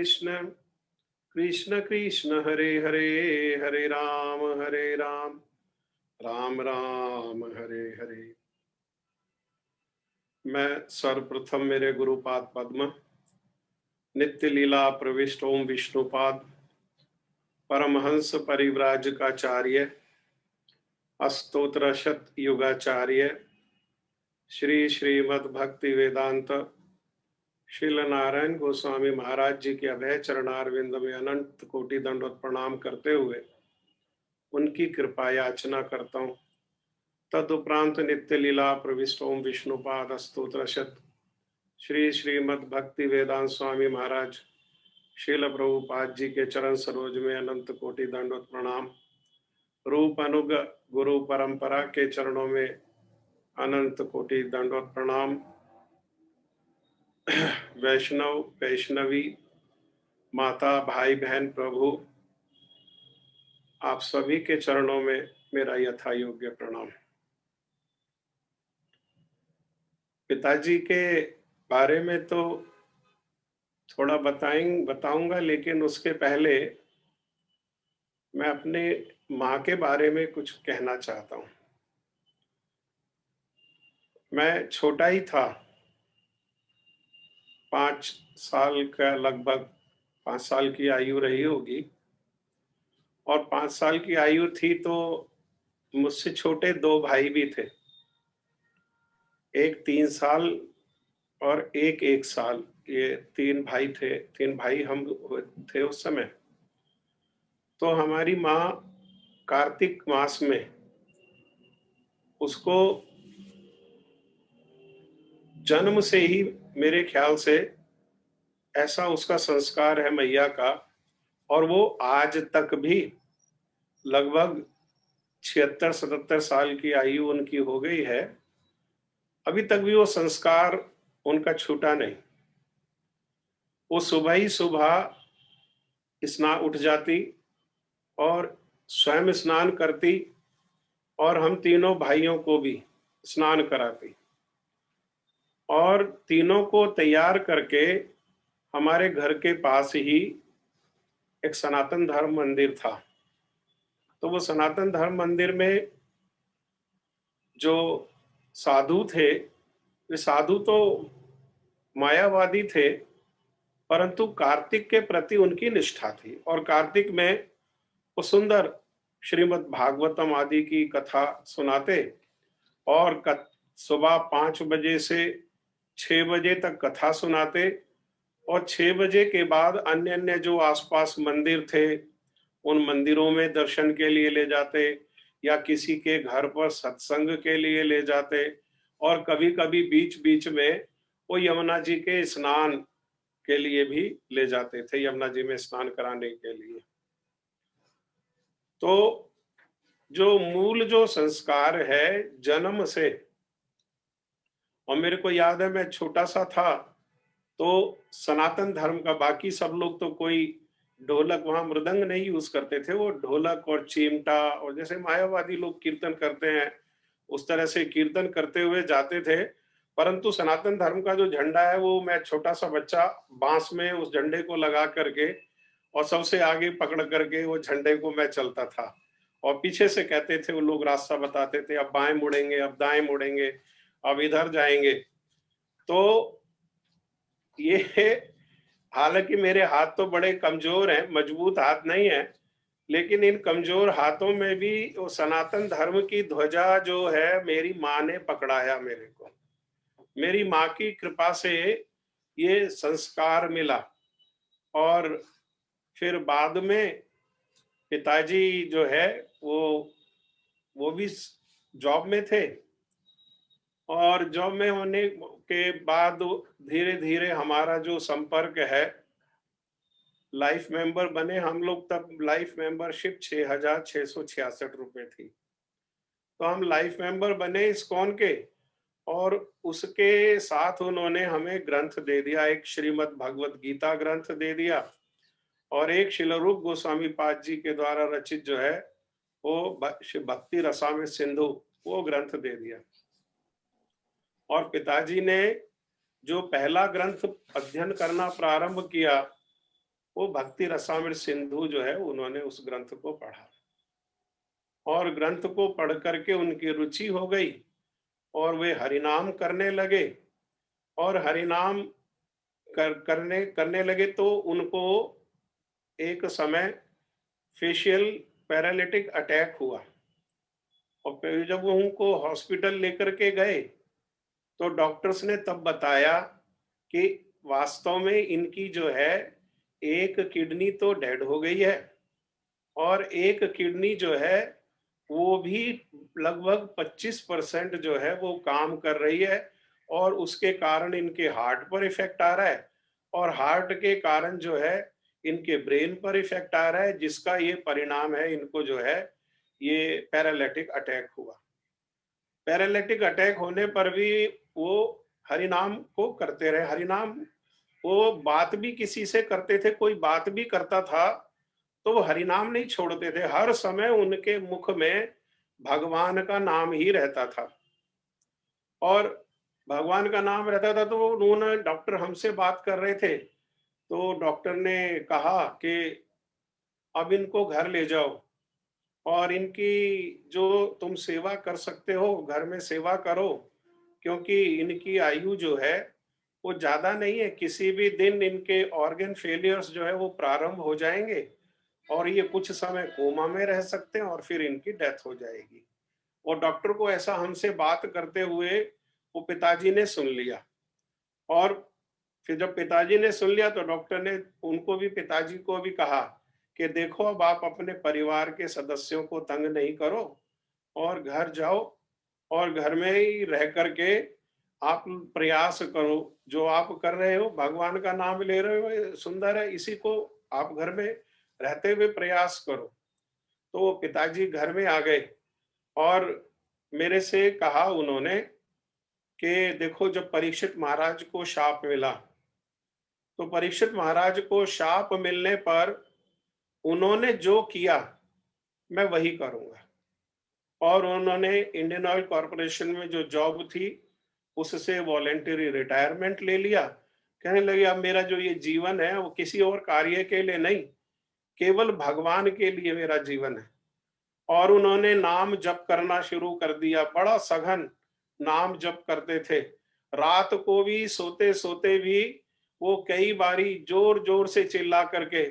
कृष्ण कृष्ण कृष्ण हरे हरे, हरे राम राम राम हरे हरे। मैं सर्वप्रथम मेरे गुरुपाद पद्म नित्य लीला प्रविष्ट ओम विष्णुपाद परमहंस परिव्राजकाचार्य अस्तोत्र शत युगाचार्य श्री श्रीमद् भक्ति वेदांत श्रील नारायण गोस्वामी महाराज जी के अभय चरणारविंद में अनंत कोटि दंडवत प्रणाम करते हुए उनकी कृपा याचना करता हूँ। तदुपरांत नित्य लीला प्रविष्ट ओम विष्णुपाद स्तोत्र शत श्री श्रीमद् भक्ति वेदांत स्वामी महाराज शील प्रभुपाद जी के चरण सरोज में अनंत कोटि दंडवत प्रणाम। रूप अनुग गुरु परंपरा के चरणों में अनंत कोटि दंडवत प्रणाम। वैष्णव वैष्णवी माता भाई बहन प्रभु आप सभी के चरणों में मेरा यथा योग्य प्रणाम। पिताजी के बारे में तो थोड़ा बताऊंगा, लेकिन उसके पहले मैं अपने माँ के बारे में कुछ कहना चाहता हूँ। मैं छोटा ही था, 5 साल का, लगभग 5 साल की आयु रही होगी। और 5 साल की आयु थी तो मुझसे छोटे 2 भाई भी थे, एक 3 साल और एक 1 साल। ये 3 भाई थे, 3 भाई हम थे उस समय। तो हमारी माँ कार्तिक मास में उसको जन्म से ही, मेरे ख्याल से ऐसा उसका संस्कार है मैया का, और वो आज तक भी लगभग 76-77 साल की आयु उनकी हो गई है, अभी तक भी वो संस्कार उनका छूटा नहीं। वो सुबह ही सुबह उठ जाती और स्वयं स्नान करती और हम तीनों भाइयों को भी स्नान कराती और तीनों को तैयार करके हमारे घर के पास ही एक सनातन धर्म मंदिर था। तो वो सनातन धर्म मंदिर में जो साधु थे, वे साधु तो मायावादी थे, परंतु कार्तिक के प्रति उनकी निष्ठा थी। और कार्तिक में वो सुंदर श्रीमद् भागवतम आदि की कथा सुनाते और सुबह 5 बजे से 6 बजे तक कथा सुनाते और 6 बजे के बाद अन्य अन्य जो आसपास मंदिर थे उन मंदिरों में दर्शन के लिए ले जाते या किसी के घर पर सत्संग के लिए ले जाते, और कभी कभी बीच बीच में वो यमुना जी के स्नान के लिए भी ले जाते थे, यमुना जी में स्नान कराने के लिए। तो जो मूल जो संस्कार है जन्म से, और मेरे को याद है मैं छोटा सा था तो सनातन धर्म का, बाकी सब लोग तो कोई ढोलक, वहां मृदंग नहीं यूज करते थे, वो ढोलक और चिमटा और जैसे मायावादी लोग कीर्तन करते हैं उस तरह से कीर्तन करते हुए जाते थे। परंतु सनातन धर्म का जो झंडा है वो, मैं छोटा सा बच्चा बांस में उस झंडे को लगा करके और सबसे आगे पकड़ करके वो झंडे को मैं चलता था, और पीछे से कहते थे वो लोग, रास्ता बताते थे, अब बाएं मुड़ेंगे, अब दाएं मुड़ेंगे, अब इधर जाएंगे। तो ये, हालांकि मेरे हाथ तो बड़े कमजोर हैं, मजबूत हाथ नहीं है, लेकिन इन कमजोर हाथों में भी वो सनातन धर्म की ध्वजा जो है मेरी माँ ने पकड़ाया मेरे को। मेरी माँ की कृपा से ये संस्कार मिला। और फिर बाद में पिताजी जो है वो भी जॉब में थे, और जॉब में होने के बाद धीरे धीरे हमारा जो संपर्क है, लाइफ मेंबर बने हम लोग। तब लाइफ मेंबरशिप 6,666 रुपए थी। तो हम लाइफ मेंबर बने इस्कॉन के, और उसके साथ उन्होंने हमें ग्रंथ दे दिया, एक श्रीमद् भगवत गीता ग्रंथ दे दिया और एक श्रील रूप गोस्वामी पाद जी के द्वारा रचित जो है वो भक्ति रसामृत सिंधु, वो ग्रंथ दे दिया। और पिताजी ने जो पहला ग्रंथ अध्ययन करना प्रारंभ किया वो भक्ति रसामृत सिंधु जो है उन्होंने उस ग्रंथ को पढ़ा और ग्रंथ को पढ़ करके उनकी रुचि हो गई और वे हरिनाम करने लगे और हरिनाम करने करने लगे तो उनको एक समय फेशियल पैरालिटिक अटैक हुआ और फिर जब वो उनको हॉस्पिटल लेकर के गए तो डॉक्टर्स ने तब बताया कि वास्तव में इनकी जो है एक किडनी तो डेड हो गई है और एक किडनी जो है वो भी लगभग 25% जो है वो काम कर रही है और उसके कारण इनके हार्ट पर इफेक्ट आ रहा है और हार्ट के कारण जो है इनके ब्रेन पर इफेक्ट आ रहा है जिसका ये परिणाम है इनको जो है ये पैरालिटिक अटैक हुआ। पैरालिटिक अटैक होने पर भी वो हरिनाम को करते रहे। हरिनाम वो बात भी किसी से करते थे, कोई बात भी करता था तो वो हरिनाम नहीं छोड़ते थे। हर समय उनके मुख में भगवान का नाम ही रहता था और भगवान का नाम रहता था। तो उन्होंने डॉक्टर हमसे बात कर रहे थे तो डॉक्टर ने कहा कि अब इनको घर ले जाओ और इनकी जो तुम सेवा कर सकते हो घर में सेवा करो क्योंकि इनकी आयु जो है वो ज्यादा नहीं है, किसी भी दिन इनके ऑर्गन फेलियर्स जो है वो प्रारंभ हो जाएंगे और ये कुछ समय कोमा में रह सकते हैं और फिर इनकी डेथ हो जाएगी। और डॉक्टर को ऐसा हमसे बात करते हुए वो पिताजी ने सुन लिया और फिर जब पिताजी ने सुन लिया तो डॉक्टर ने उनको भी पिताजी को भी कहा कि देखो अब आप अपने परिवार के सदस्यों को तंग नहीं करो और घर जाओ और घर में ही रह करके आप प्रयास करो, जो आप कर रहे हो भगवान का नाम ले रहे हो ये सुंदर है, इसी को आप घर में रहते हुए प्रयास करो। तो वो पिताजी घर में आ गए और मेरे से कहा उन्होंने कि देखो जब परीक्षित महाराज को शाप मिला तो परीक्षित महाराज को शाप मिलने पर उन्होंने जो किया मैं वही करूंगा और उन्होंने इंडियन ऑयल कॉरपोरेशन में जो जॉब थी उससे वॉलेंटरी रिटायरमेंट ले लिया। कहने लगे अब मेरा जो ये जीवन है वो किसी और कार्य के लिए नहीं, केवल भगवान के लिए मेरा जीवन है। और उन्होंने नाम जप करना शुरू कर दिया, बड़ा सघन नाम जप करते थे। रात को भी सोते सोते भी वो कई बारी जोर जोर से चिल्ला करके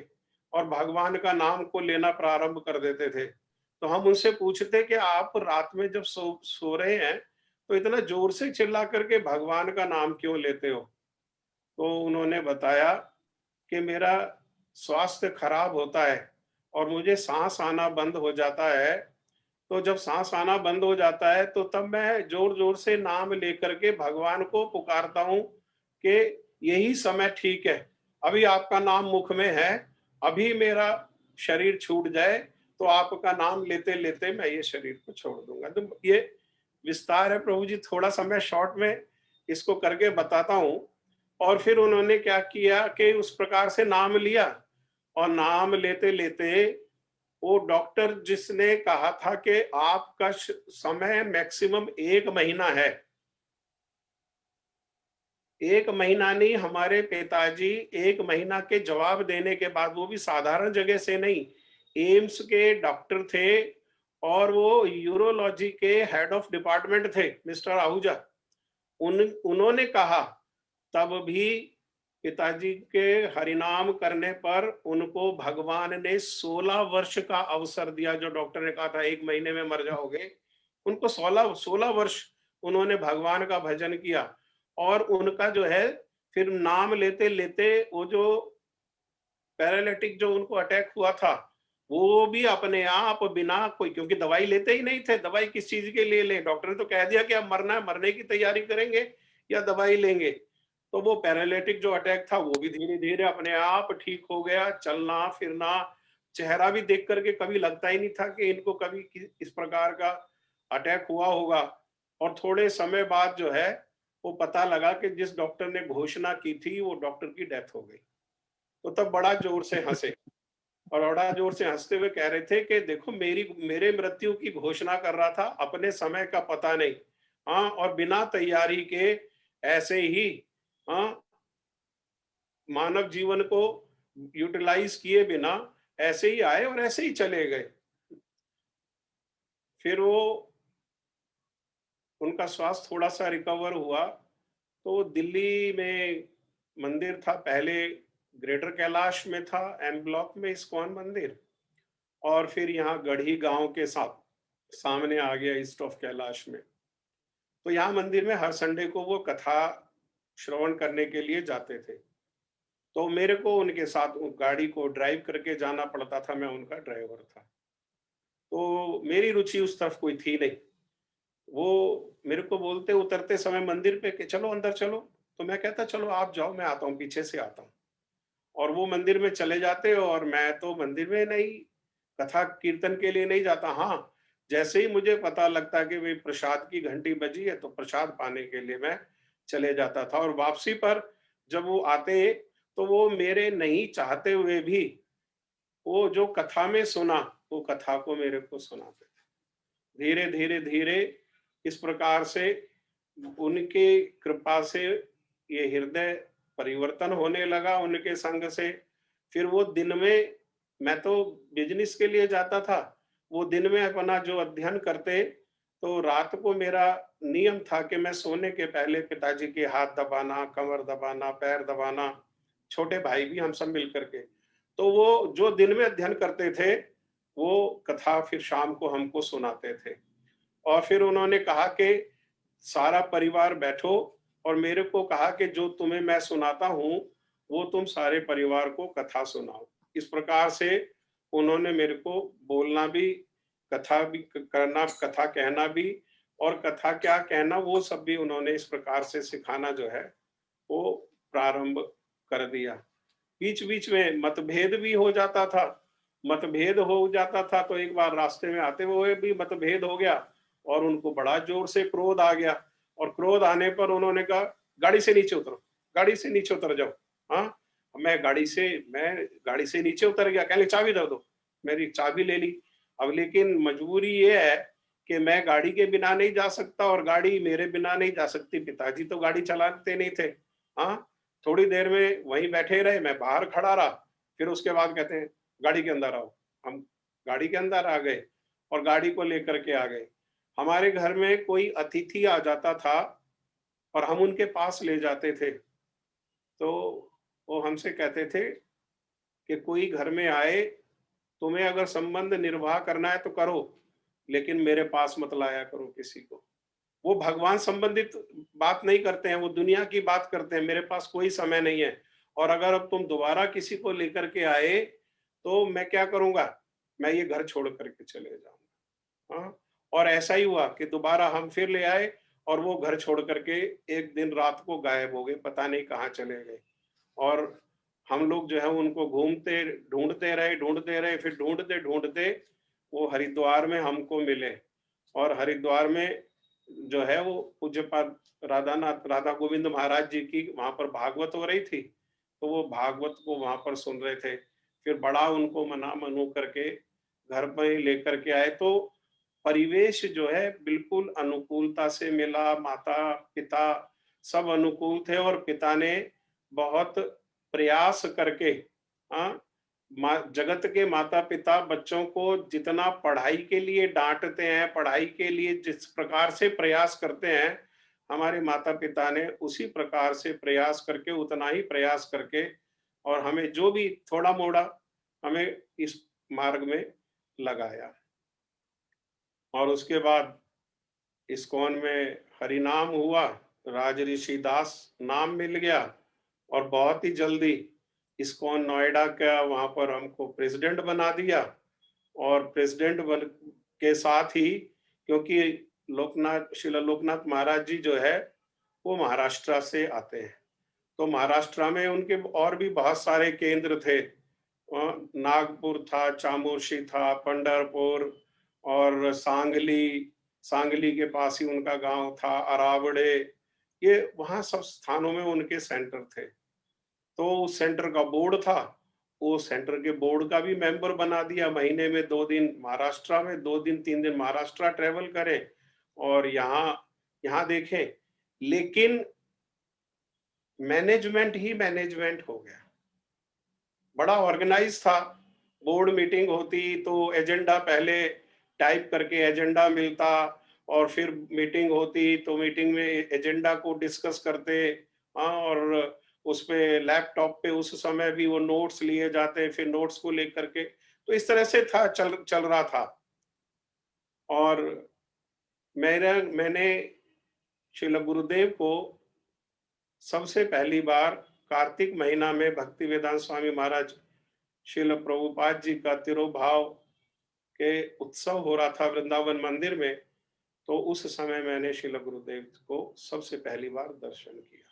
और भगवान का नाम को लेना प्रारंभ कर देते थे। तो हम उनसे पूछते कि आप रात में जब सो रहे हैं तो इतना जोर से चिल्ला करके भगवान का नाम क्यों लेते हो? तो उन्होंने बताया कि मेरा स्वास्थ्य खराब होता है और मुझे सांस आना बंद हो जाता है। तो जब सांस आना बंद हो जाता है तो तब मैं जोर जोर से नाम लेकर के भगवान को पुकारता हूँ कि यही समय ठीक है, अभी आपका नाम मुख में है, अभी मेरा शरीर छूट जाए तो आपका नाम लेते लेते मैं ये शरीर को छोड़ दूंगा। तो ये विस्तार है प्रभु जी, थोड़ा सा मैं शॉर्ट में इसको करके बताता हूँ। और फिर उन्होंने क्या किया कि उस प्रकार से नाम लिया और नाम लेते लेते वो डॉक्टर जिसने कहा था कि आपका समय मैक्सिमम 1 महीना है, 1 महीना नहीं, हमारे पिताजी 1 महीना के जवाब देने के बाद, वो भी साधारण जगह से नहीं, एम्स के डॉक्टर थे और वो यूरोलॉजी के हेड ऑफ डिपार्टमेंट थे मिस्टर आहूजा। उन्होंने कहा तब भी पिताजी के हरिनाम करने पर उनको भगवान ने 16 वर्ष का अवसर दिया। जो डॉक्टर ने कहा था 1 महीने में मर जाओगे, उनको 16 वर्ष उन्होंने भगवान का भजन किया और उनका जो है फिर नाम लेते लेते वो जो पैरालिटिक जो उनको अटैक हुआ था वो भी अपने आप बिना कोई, क्योंकि दवाई लेते ही नहीं थे, दवाई किस चीज के लिए लें, डॉक्टर ने तो कह दिया कि अब मरना है, मरने की तैयारी करेंगे या दवाई लेंगे। तो वो पैरालिटिक जो अटैक था वो भी धीरे धीरे अपने आप ठीक हो गया, चलना फिरना, चेहरा भी देख करके कभी लगता ही नहीं था कि इनको कभी इस प्रकार का अटैक हुआ होगा। और थोड़े समय बाद जो है वो पता लगा कि जिस डॉक्टर ने घोषणा की थी वो डॉक्टर की डेथ हो गई। तो तब बड़ा जोर से हंसे और बड़ा जोर से हंसते हुए कह रहे थे कि देखो मेरे मृत्यु की घोषणा कर रहा था, अपने समय का पता नहीं। हाँ, और बिना तैयारी के ऐसे ही हाँ मानव जीवन को यूटिलाइज किए बिना ऐसे ही आए और ऐसे ही चले गए। फिर वो उनका स्वास्थ्य थोड़ा-सा रिकवर हुआ, तो दिल्ली में मंदिर था पहले, ग्रेटर कैलाश में था, एम ब्लॉक में इस्कॉन मंदिर, और फिर यहाँ गढ़ी गाँव के साथ सामने आ गया ईस्ट ऑफ कैलाश में। तो यहाँ मंदिर में हर संडे को वो कथा श्रवण करने के लिए जाते थे। तो मेरे को उनके साथ गाड़ी को ड्राइव करके जाना पड़ता था, मैं उनका ड्राइवर था। तो मेरी रुचि उस तरफ कोई थी नहीं। वो मेरे को बोलते उतरते समय मंदिर पे कि चलो अंदर चलो, तो मैं कहता चलो आप जाओ, मैं आता हूँ, पीछे से आता हूँ। और वो मंदिर में चले जाते और मैं तो मंदिर में नहीं, कथा कीर्तन के लिए नहीं जाता। हाँ, जैसे ही मुझे पता लगता कि भाई प्रसाद की घंटी बजी है, तो प्रसाद पाने के लिए मैं चले जाता था। और वापसी पर जब वो आते, तो वो मेरे नहीं चाहते हुए भी वो जो कथा में सुना, वो कथा को मेरे को सुनाते थे। धीरे धीरे धीरे इस प्रकार से उनके कृपा से ये हृदय परिवर्तन होने लगा उनके संग से। फिर वो दिन में, मैं तो बिजनेस के लिए जाता था, वो दिन में अपना जो अध्ययन करते, तो रात को मेरा नियम था कि मैं सोने के पहले पिताजी के हाथ दबाना, कमर दबाना, पैर दबाना, छोटे भाई भी हम सब मिल करके। तो वो जो दिन में अध्ययन करते थे, वो कथा फिर शाम को हमको सुनाते थे। और फिर उन्होंने कहा कि सारा परिवार बैठो, और मेरे को कहा कि जो तुम्हें मैं सुनाता हूँ, वो तुम सारे परिवार को कथा सुनाओ। इस प्रकार से उन्होंने मेरे को बोलना भी, कथा भी करना, कथा कहना भी, और कथा क्या कहना वो सब भी उन्होंने इस प्रकार से सिखाना जो है, वो प्रारंभ कर दिया। बीच-बीच में मतभेद भी हो जाता था। मतभेद हो जाता था, तो एक बार रास्ते में आते हुए भी मतभेद हो गया और उनको बड़ा जोर से क्रोध आ गया। और क्रोध आने पर उन्होंने कहा, गाड़ी से नीचे उतरो, गाड़ी से नीचे उतर जाओ। हाँ, मैं गाड़ी से नीचे उतर गया, कहने चाबी दे दो। मेरी चाबी ले ली। अब लेकिन मजबूरी ये है कि मैं गाड़ी के बिना नहीं जा सकता और गाड़ी मेरे बिना नहीं जा सकती। पिताजी तो गाड़ी चलाते नहीं थे। हाँ, थोड़ी देर में वहीं बैठे रहे, मैं बाहर खड़ा रहा। फिर उसके बाद कहते हैं, गाड़ी के अंदर आओ। हम गाड़ी के अंदर आ गए और गाड़ी को लेकर के आ गए। हमारे घर में कोई अतिथि आ जाता था और हम उनके पास ले जाते थे, तो वो हमसे कहते थे कि कोई घर में आए, तुम्हें अगर संबंध निर्वाह करना है तो करो, लेकिन मेरे पास मत लाया करो किसी को। वो भगवान संबंधित बात नहीं करते हैं, वो दुनिया की बात करते हैं, मेरे पास कोई समय नहीं है। और अगर अब तुम दोबारा किसी को लेकर के आए, तो मैं क्या करूँगा? मैं ये घर छोड़ कर के चले जाऊँगा। हाँ, और ऐसा ही हुआ कि दोबारा हम फिर ले आए और वो घर छोड़ कर के एक दिन रात को गायब हो गए, पता नहीं कहाँ चले गए। और हम लोग जो है उनको ढूँढते रहे, फिर ढूँढते-ढूँढते वो हरिद्वार में हमको मिले। और हरिद्वार में जो है वो पूज्यपाद राधा गोविंद महाराज जी की वहाँ पर भागवत हो रही थी, तो वो भागवत को वहाँ पर सुन रहे थे। फिर बड़ा उनको मना-मनू करके घर पे लेकर के आए, तो परिवेश जो है बिल्कुल अनुकूलता से मिला, माता-पिता सब अनुकूल थे और पिता ने बहुत प्रयास करके, हाँ, जगत के माता-पिता बच्चों को जितना पढ़ाई के लिए डाँटते हैं, पढ़ाई के लिए जिस प्रकार से प्रयास करते हैं, हमारे माता-पिता ने उसी प्रकार से प्रयास करके, उतना ही प्रयास करके, और हमें जो भी थोड़ा-मोड़ा हमें इस मार्ग में लगाया। और उसके बाद इस्कॉन में हरिनाम हुआ, राजऋषि दास नाम मिल गया, और बहुत ही जल्दी इस्कॉन नोएडा का वहाँ पर हमको प्रेसिडेंट बना दिया। और प्रेसिडेंट बन के साथ ही, क्योंकि श्रील लोकनाथ महाराज जी जो है, वो महाराष्ट्र से आते हैं। तो महाराष्ट्र में उनके और भी बहुत सारे केंद्र थे। नागपुर था, चामोर्शी था, पंढरपुर और सांगली, सांगली के पास ही उनका गांव था, अरावड़े, ये वहाँ सब स्थानों में उनके सेंटर थे। तो उस सेंटर का बोर्ड था, वो सेंटर के बोर्ड का भी मेंबर बना दिया। महीने में 2 दिन महाराष्ट्र में, 2 दिन 3 दिन महाराष्ट्र ट्रैवल करें और यहाँ यहाँ देखें। लेकिन मैनेजमेंट ही मैनेजमेंट हो गया। बड़ा ऑर्गेनाइज था। बोर्ड मीटिंग होती तो एजेंडा पहले टाइप करके एजेंडा मिलता, और फिर मीटिंग होती तो मीटिंग में एजेंडा को डिस्कस करते। हाँ, और उस पे लैपटॉप पे उस समय भी वो नोट्स लिए जाते, फिर नोट्स को लेकर के, तो इस तरह से था, चल चल रहा था। और मैंने श्रील गुरुदेव को सबसे पहली बार कार्तिक महीना में भक्ति वेदांत स्वामी महाराज श्रील प्रभुपाद जी का तिरुभाव के उत्सव हो रहा था वृंदावन मंदिर में, तो उस समय मैंने श्रील गुरुदेव को सबसे पहली बार दर्शन किया।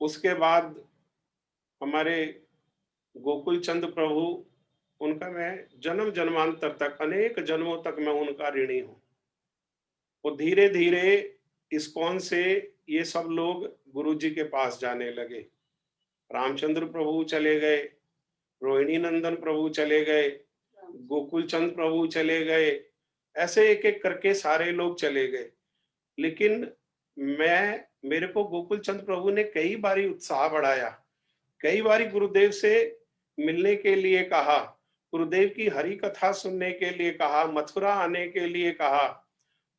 उसके बाद हमारे गोकुल चंद प्रभु, उनका मैं जन्म जन्मांतर तक, अनेक जन्मों तक मैं उनका ऋणी हूं। वो धीरे धीरे इस्कॉन से ये सब लोग गुरु जी के पास जाने लगे। रामचंद्र प्रभु चले गए, रोहिणी नंदन प्रभु चले गए, गोकुल चंद प्रभु चले गए, ऐसे एक एक करके सारे लोग चले गए। लेकिन मेरे को गोकुल चंद प्रभु ने कई बारी उत्साह बढ़ाया, कई बारी गुरुदेव से मिलने के लिए कहा, गुरुदेव की हरि कथा सुनने के लिए कहा, मथुरा आने के लिए कहा।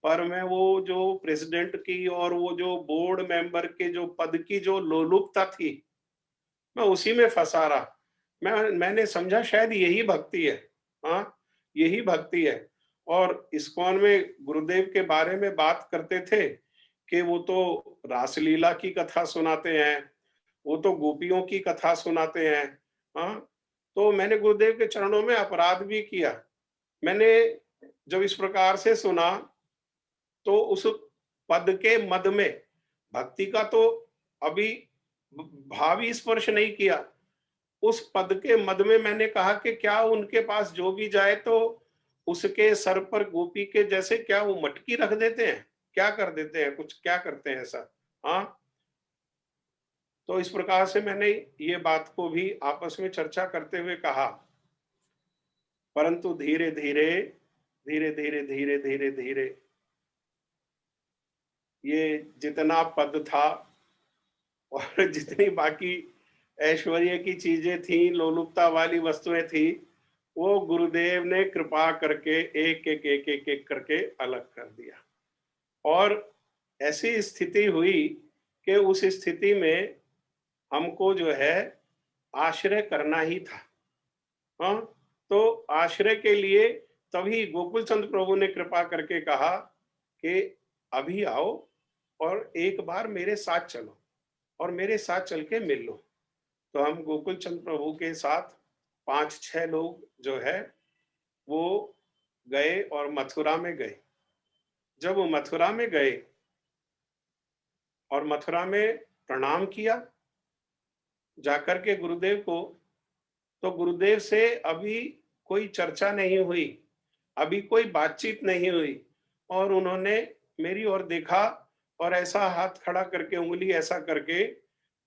पर मैं वो जो प्रेसिडेंट की और वो जो बोर्ड मेंबर के जो पद की जो लोलुपता थी, मैं उसी में फंसा रहा। मैंने समझा शायद यही भक्ति है। हाँ, यही भक्ति है। और इस्कॉन में गुरुदेव के बारे में बात करते थे कि वो तो रासलीला की कथा सुनाते हैं, वो तो गोपियों की कथा सुनाते हैं। हाँ, तो मैंने गुरुदेव के चरणों में अपराध भी किया। मैंने जब इस प्रकार से सुना, तो उस पद के मद में भक्ति का तो अभी भाव ही स्पर्श नहीं किया। उस पद के मद में मैंने कहा कि क्या उनके पास जो भी जाए तो उसके सर पर गोपी के जैसे क्या वो मटकी रख देते हैं, क्या कर देते हैं, कुछ क्या करते हैं ऐसा। हाँ, तो इस प्रकार से मैंने ये बात को भी आपस में चर्चा करते हुए कहा। परंतु धीरे धीरे धीरे धीरे धीरे धीरे धीरे ये जितना पद था और जितनी बाकी ऐश्वर्य की चीजें थी, लोलुपता वाली वस्तुएं थी, वो गुरुदेव ने कृपा करके एक एक एक एक एक करके अलग कर दिया। और ऐसी स्थिति हुई कि उस स्थिति में हमको जो है आश्रय करना ही था। हाँ, तो आश्रय के लिए तभी गोकुल चंद प्रभु ने कृपा करके कहा कि अभी आओ और एक बार मेरे साथ चलो और मेरे साथ चल के मिल लो। तो हम गोकुल चंद प्रभु के साथ 5-6 लोग जो है वो गए और मथुरा में गए। जब वो मथुरा में गए और मथुरा में प्रणाम किया जाकर के गुरुदेव को, तो गुरुदेव से अभी कोई चर्चा नहीं हुई, अभी कोई बातचीत नहीं हुई, और उन्होंने मेरी ओर देखा और ऐसा हाथ खड़ा करके, उंगली ऐसा करके,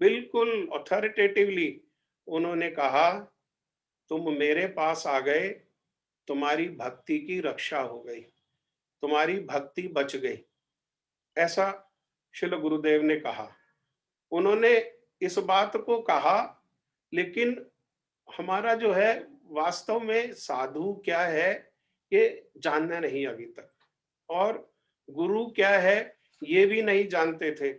बिल्कुल अथॉरिटेटिवली उन्होंने कहा, तुम मेरे पास आ गए, तुम्हारी भक्ति की रक्षा हो गई, तुम्हारी भक्ति बच गई, ऐसा श्रील गुरुदेव ने कहा। उन्होंने इस बात को कहा, लेकिन हमारा जो है वास्तव में साधु क्या है ये जानना नहीं अभी तक, और गुरु क्या है ये भी नहीं जानते थे,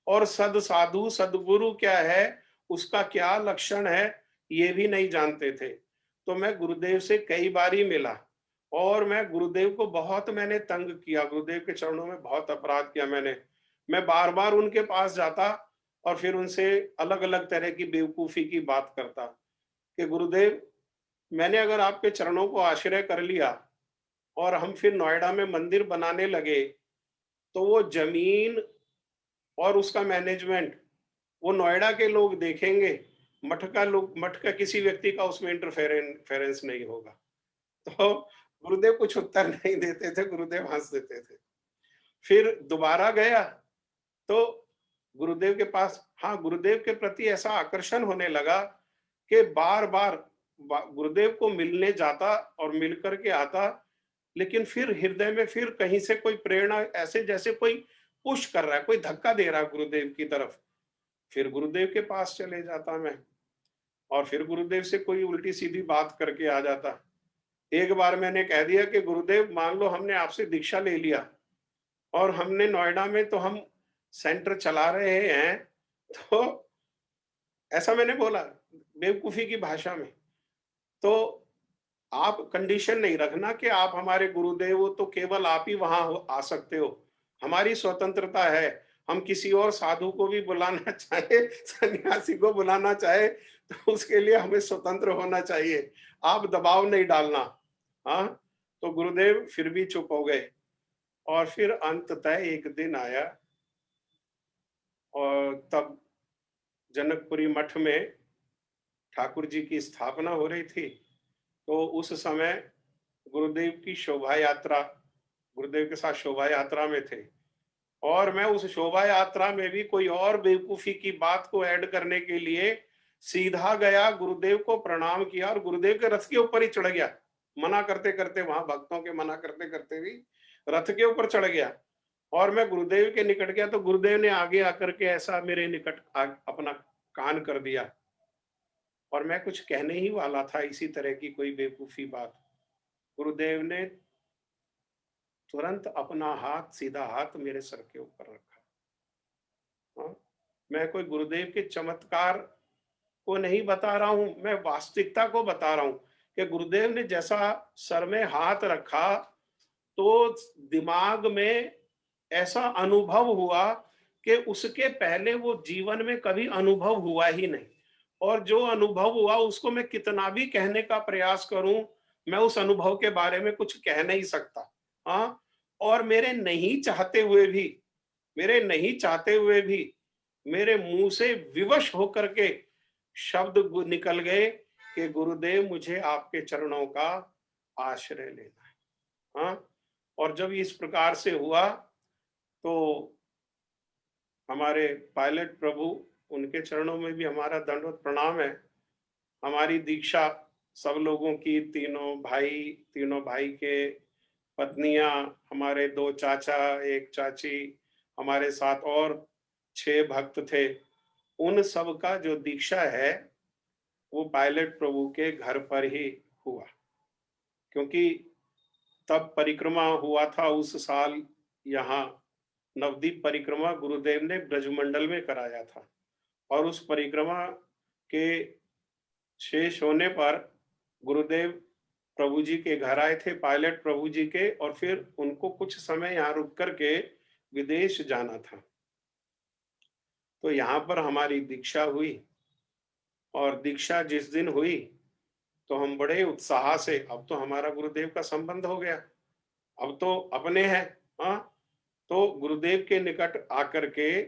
और सद साधु सदगुरु क्या है, उसका क्या लक्षण है ये भी नहीं जानते थे। तो मैं गुरुदेव से कई बार ही मिला और मैं गुरुदेव को बहुत मैंने तंग किया, गुरुदेव के चरणों में बहुत अपराध किया मैंने। मैं बार बार उनके पास जाता और फिर उनसे अलग अलग तरह की बेवकूफी की बात करता कि गुरुदेव, मैंने अगर आपके चरणों को आश्रय कर लिया और हम फिर नोएडा में मंदिर बनाने लगे, तो वो जमीन और उसका मैनेजमेंट वो नोएडा के लोग देखेंगे, मठ का किसी व्यक्ति का उसमें इंटरफेरेंस नहीं होगा। तो गुरुदेव कुछ उत्तर नहीं देते थे, गुरुदेव हंस देते थे। फिर दोबारा गया तो गुरुदेव के पास, हाँ, गुरुदेव के प्रति ऐसा आकर्षण होने लगा कि बार बार गुरुदेव को मिलने जाता और मिल करके आता, लेकिन फिर हृदय में फिर कहीं से कोई प्रेरणा, ऐसे जैसे कोई पुश कर रहा है, कोई धक्का दे रहा है गुरुदेव की तरफ, फिर गुरुदेव के पास चले जाता मैं। और फिर गुरुदेव से कोई उल्टी सीधी बात करके आ जाता। एक बार मैंने कह दिया कि गुरुदेव मान लो हमने आपसे दीक्षा ले लिया और हमने नोएडा में तो हम सेंटर चला रहे हैं, तो ऐसा मैंने बोला बेवकूफी की भाषा में। तो आप कंडीशन नहीं रखना कि आप हमारे गुरुदेव हो तो केवल आप ही वहां आ सकते हो। हमारी स्वतंत्रता है। हम किसी और साधु को भी बुलाना चाहे, सन्यासी को बुलाना चाहे, तो उसके लिए हमें स्वतंत्र होना चाहिए। आप दबाव नहीं डालना। हाँ, तो गुरुदेव फिर भी चुप हो गए। और फिर अंततः एक दिन आया और तब जनकपुरी मठ में ठाकुर जी की स्थापना हो रही थी। तो उस समय गुरुदेव की शोभा यात्रा, गुरुदेव के साथ शोभा यात्रा में थे और मैं उस शोभा यात्रा में भी कोई और बेवकूफी की बात को ऐड करने के लिए सीधा गया, गुरुदेव को प्रणाम किया और गुरुदेव के रथ के ऊपर ही चढ़ गया। मना करते करते, वहां भक्तों के मना करते करते भी रथ के ऊपर चढ़ गया और मैं गुरुदेव के निकट गया तो गुरुदेव ने आगे आकर के ऐसा मेरे निकट अपना कान कर दिया और मैं कुछ कहने ही वाला था इसी तरह की कोई बेवकूफी बात। गुरुदेव ने तुरंत अपना हाथ, सीधा हाथ मेरे सर के ऊपर रखा। हाँ, मैं कोई गुरुदेव के चमत्कार को नहीं बता रहा हूं, मैं वास्तविकता को बता रहा हूं कि गुरुदेव ने जैसा सर में हाथ रखा तो दिमाग में ऐसा अनुभव हुआ कि उसके पहले वो जीवन में कभी अनुभव हुआ ही नहीं। और जो अनुभव हुआ उसको मैं कितना भी कहने का प्रयास करूं, मैं उस अनुभव के बारे में कुछ कह नहीं सकता। हाँ, और मेरे नहीं चाहते हुए भी मेरे मुंह से विवश होकर के शब्द निकल गए कि गुरुदेव मुझे आपके चरणों का आश्रय लेना है। हाँ, और जब इस प्रकार से हुआ तो हमारे पायलट प्रभु, उनके चरणों में भी हमारा दंडवत प्रणाम है। हमारी दीक्षा सब लोगों की, तीनों भाई के पत्नियां, हमारे 2 चाचा, 1 चाची, हमारे साथ और 6 भक्त थे। उन सब का जो दीक्षा है वो पायलट प्रभु के घर पर ही हुआ, क्योंकि तब परिक्रमा हुआ था उस साल। यहाँ नवदीप परिक्रमा गुरुदेव ने ब्रजमंडल में कराया था और उस परिक्रमा के शेष होने पर गुरुदेव प्रभु जी के घर आए थे, पायलट प्रभु जी के, और फिर उनको कुछ समय यहाँ रुक करके विदेश जाना था। तो यहाँ पर हमारी दीक्षा हुई और दीक्षा जिस दिन हुई तो हम बड़े उत्साह से, अब तो हमारा गुरुदेव का संबंध हो गया, अब तो अपने हैं। हाँ, तो गुरुदेव के निकट आकर के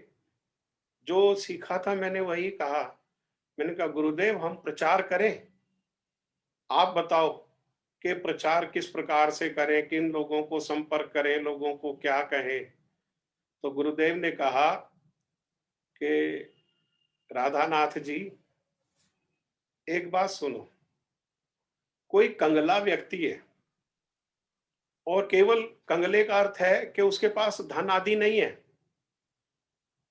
जो सीखा था मैंने वही कहा। मैंने कहा गुरुदेव हम प्रचार करें, आप बताओ कि प्रचार किस प्रकार से करें, किन लोगों को संपर्क करें, लोगों को क्या कहें। तो गुरुदेव ने कहा कि राधानाथ जी, एक बात सुनो, कोई कंगला व्यक्ति है और केवल कंगले का अर्थ है कि उसके पास धन आदि नहीं है,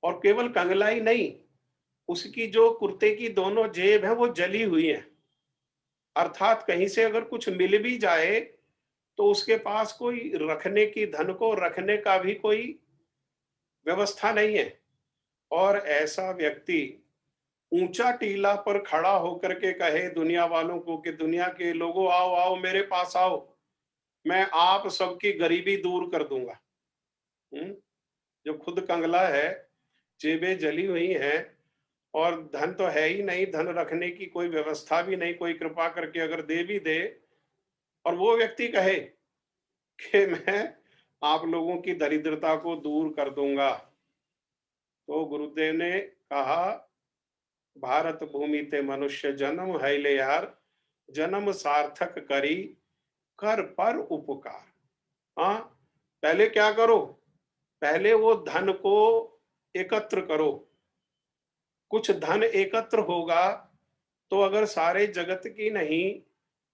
और केवल कंगला ही नहीं, उसकी जो कुर्ते की दोनों जेब है वो जली हुई है, अर्थात कहीं से अगर कुछ मिल भी जाए तो उसके पास कोई रखने की, धन को रखने का भी कोई व्यवस्था नहीं है। और ऐसा व्यक्ति ऊंचा टीला पर खड़ा होकर के कहे दुनिया वालों को कि दुनिया के लोगों आओ आओ मेरे पास आओ, मैं आप सबकी गरीबी दूर कर दूंगा। जो खुद कंगला है, जेबें जली हुई हैं और धन तो है ही नहीं, धन रखने की कोई व्यवस्था भी नहीं, कोई कृपा करके अगर दे भी दे, और वो व्यक्ति कहे कि मैं आप लोगों की दरिद्रता को दूर कर दूंगा। तो गुरुदेव ने कहा भारत भूमि ते मनुष्य जन्म है ले यार, जन्म सार्थक करी कर पर उपकार। हाँ, पहले क्या करो, पहले वो धन को एकत्र करो। कुछ धन एकत्र होगा तो अगर सारे जगत की नहीं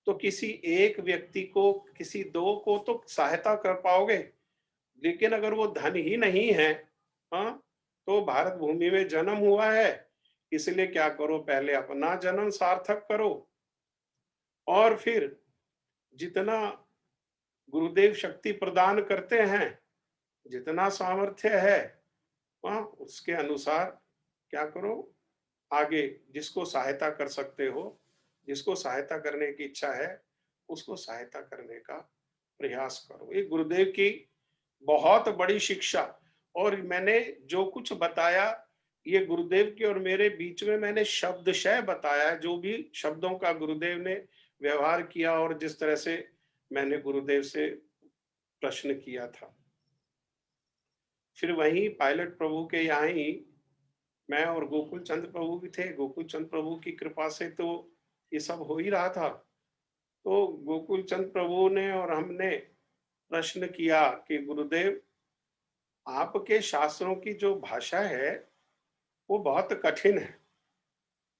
तो किसी एक व्यक्ति को, किसी दो को तो सहायता कर पाओगे। लेकिन अगर वो धन ही नहीं है, हाँ, तो भारत भूमि में जन्म हुआ है, इसलिए क्या करो, पहले अपना जन्म सार्थक करो और फिर जितना गुरुदेव शक्ति प्रदान करते हैं, जितना सामर्थ्य है उसके अनुसार क्या करो, आगे जिसको सहायता कर सकते हो, जिसको सहायता करने की इच्छा है उसको सहायता करने का प्रयास करो। ये गुरुदेव की बहुत बड़ी शिक्षा। और मैंने जो कुछ बताया ये गुरुदेव के और मेरे बीच में मैंने शब्दशः बताया, जो भी शब्दों का गुरुदेव ने व्यवहार किया और जिस तरह से मैंने गुरुदेव से प्रश्न किया था। फिर वहीं पायलट प्रभु के यहाँ ही मैं और गोकुल चंद प्रभु भी थे। गोकुल चंद प्रभु की कृपा से तो ये सब हो ही रहा था। तो गोकुल चंद प्रभु ने और हमने प्रश्न किया कि गुरुदेव, आपके शास्त्रों की जो भाषा है वो बहुत कठिन है।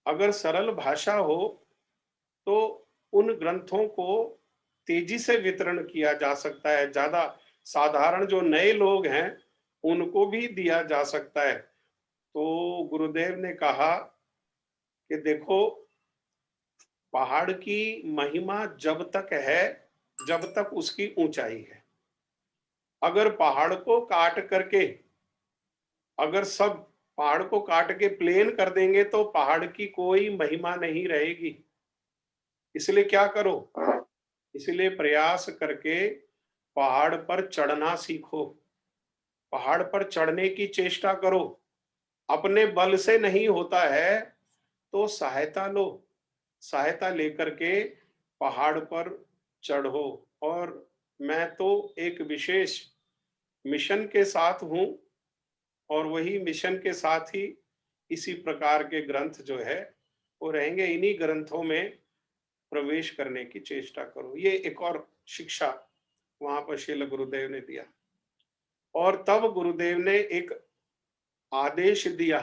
अगर सरल भाषा हो तो उन ग्रंथों को तेजी से वितरण किया जा सकता है, ज्यादा साधारण जो नए लोग हैं उनको भी दिया जा सकता है। तो गुरुदेव ने कहा कि देखो, पहाड़ की महिमा जब तक है जब तक उसकी ऊंचाई है। अगर पहाड़ को काट करके, अगर सब पहाड़ को काट के प्लेन कर देंगे तो पहाड़ की कोई महिमा नहीं रहेगी। इसलिए क्या करो, इसलिए प्रयास करके पहाड़ पर चढ़ना सीखो, पहाड़ पर चढ़ने की चेष्टा करो। अपने बल से नहीं होता है तो सहायता लो, सहायता लेकर के पहाड़ पर चढ़ो। और मैं तो एक विशेष मिशन के साथ हूं और वही मिशन के साथ ही इसी प्रकार के ग्रंथ जो है वो रहेंगे। इन्हीं ग्रंथों में प्रवेश करने की चेष्टा करो। ये एक और शिक्षा वहां पर श्रील गुरुदेव ने दिया। और तब गुरुदेव ने एक आदेश दिया,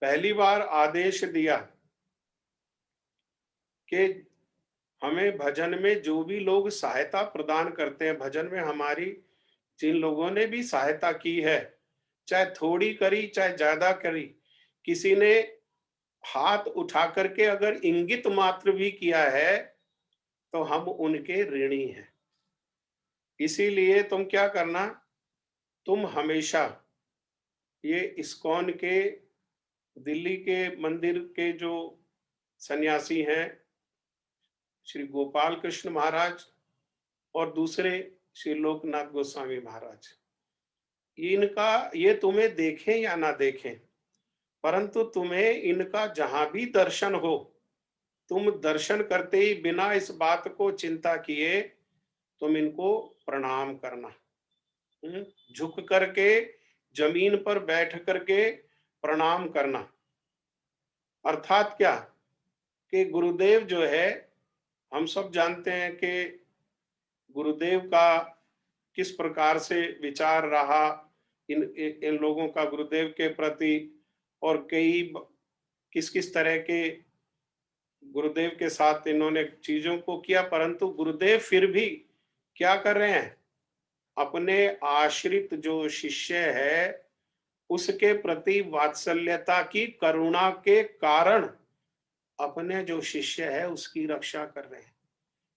पहली बार आदेश दिया कि हमें भजन में जो भी लोग सहायता प्रदान करते हैं, भजन में हमारी जिन लोगों ने भी सहायता की है, चाहे थोड़ी करी चाहे ज्यादा करी, किसी ने हाथ उठा करके अगर इंगित मात्र भी किया है तो हम उनके ऋणी हैं। इसीलिए तुम क्या करना, तुम हमेशा ये इस्कॉन के दिल्ली के मंदिर के जो सन्यासी हैं श्री गोपाल कृष्ण महाराज और दूसरे श्री लोकनाथ गोस्वामी महाराज, इनका ये तुम्हें देखें या ना देखें, परंतु तुम्हें इनका जहां भी दर्शन हो, तुम दर्शन करते ही बिना इस बात को चिंता किए तुम इनको प्रणाम करना। झुक करके जमीन पर बैठ करके प्रणाम करना। अर्थात क्या कि गुरुदेव जो है, हम सब जानते हैं कि गुरुदेव का किस प्रकार से विचार रहा इन लोगों का गुरुदेव के प्रति, और कई किस किस तरह के गुरुदेव के साथ इन्होंने चीजों को किया। परंतु गुरुदेव फिर भी क्या कर रहे हैं, अपने आश्रित जो शिष्य है उसके प्रति वात्सल्यता की करुणा के कारण अपने जो शिष्य है उसकी रक्षा कर रहे हैं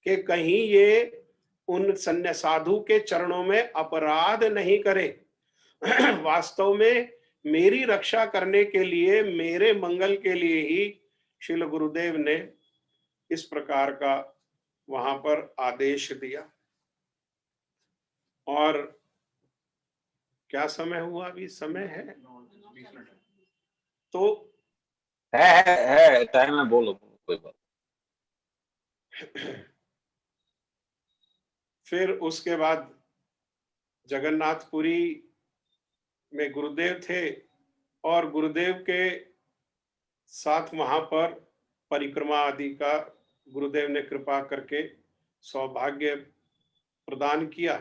कि कहीं ये उन सन्या साधु के चरणों में अपराध नहीं करे। वास्तव में मेरी रक्षा करने के लिए, मेरे मंगल के लिए ही श्रील गुरुदेव ने इस प्रकार का वहां पर आदेश दिया। और क्या समय हुआ, अभी समय है तो है टाइम है, बोलो कोई बात। फिर उसके बाद जगन्नाथपुरी में गुरुदेव थे और गुरुदेव के साथ वहां पर परिक्रमा आदि का गुरुदेव ने कृपा करके सौभाग्य प्रदान किया।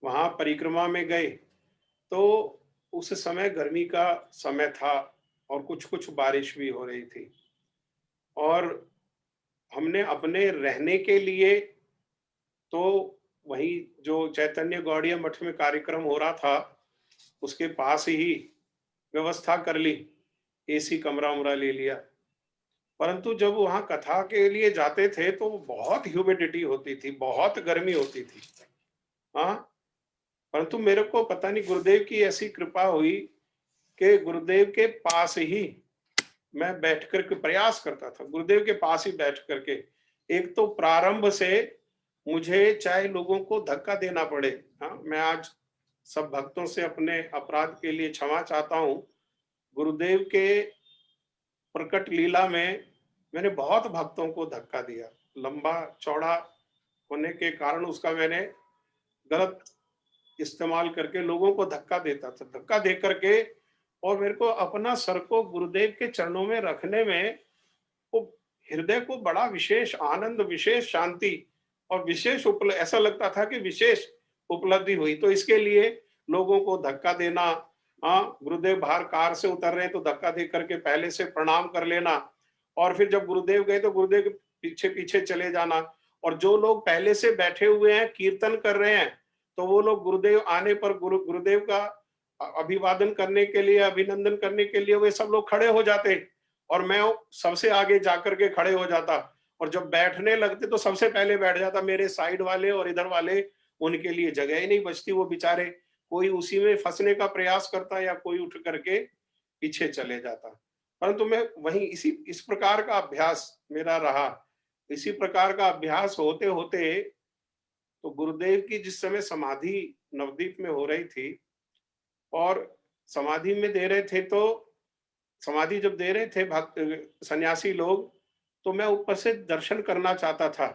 वहां परिक्रमा में गए तो उस समय गर्मी का समय था और कुछ कुछ बारिश भी हो रही थी। और हमने अपने रहने के लिए तो वही जो चैतन्य गौड़ीय मठ में कार्यक्रम हो रहा था उसके पास ही व्यवस्था कर ली। एसी कमरा उमरा ले लिया। परंतु जब वहां कथा के लिए जाते थे तो बहुत ह्यूमिडिटी होती थी, बहुत गर्मी होती थी। हाँ, परंतु मेरे को पता नहीं गुरुदेव की ऐसी कृपा हुई कि गुरुदेव के पास ही मैं बैठ कर के प्रयास करता था, गुरुदेव के पास ही बैठ करके। एक तो प्रारंभ से मुझे चाहे लोगों को धक्का देना पड़े, हाँ, मैं आज सब भक्तों से अपने अपराध के लिए क्षमा चाहता हूँ। गुरुदेव के प्रकट लीला में मैंने बहुत भक्तों को धक्का दिया, लंबा चौड़ा होने के कारण उसका मैंने गलत इस्तेमाल करके लोगों को धक्का देता था, धक्का दे करके। और मेरे को अपना सर को गुरुदेव के चरणों में रखने में वो हृदय को बड़ा विशेष आनंद, विशेष शांति और विशेष ऐसा लगता था कि विशेष उपलब्धि हुई। तो इसके लिए लोगों को धक्का देना, हाँ, गुरुदेव बाहर कार से उतर रहे हैं तो धक्का दे करके पहले से प्रणाम कर लेना, और फिर जब गुरुदेव गए तो गुरुदेव के पीछे पीछे चले जाना। और जो लोग पहले से बैठे हुए हैं कीर्तन कर रहे हैं, तो वो लोग गुरुदेव आने पर गुरुदेव का अभिवादन करने के लिए, अभिनंदन करने के लिए वे सब लोग खड़े हो जाते, और मैं सबसे आगे जाकर के खड़े हो जाता। और जब बैठने लगते तो सबसे पहले बैठ जाता। मेरे साइड वाले और इधर वाले, उनके लिए जगह ही नहीं बचती, वो बेचारे कोई उसी में फंसने का प्रयास करता या कोई उठ करके पीछे चले जाता। परंतु मैं वहीं इस प्रकार का अभ्यास मेरा रहा। इसी प्रकार का अभ्यास होते होते तो गुरुदेव की जिस समय समाधि नवदीप में हो रही थी और समाधि में दे रहे थे, तो समाधि जब दे रहे थे भक्त सन्यासी लोग, तो मैं ऊपर से दर्शन करना चाहता था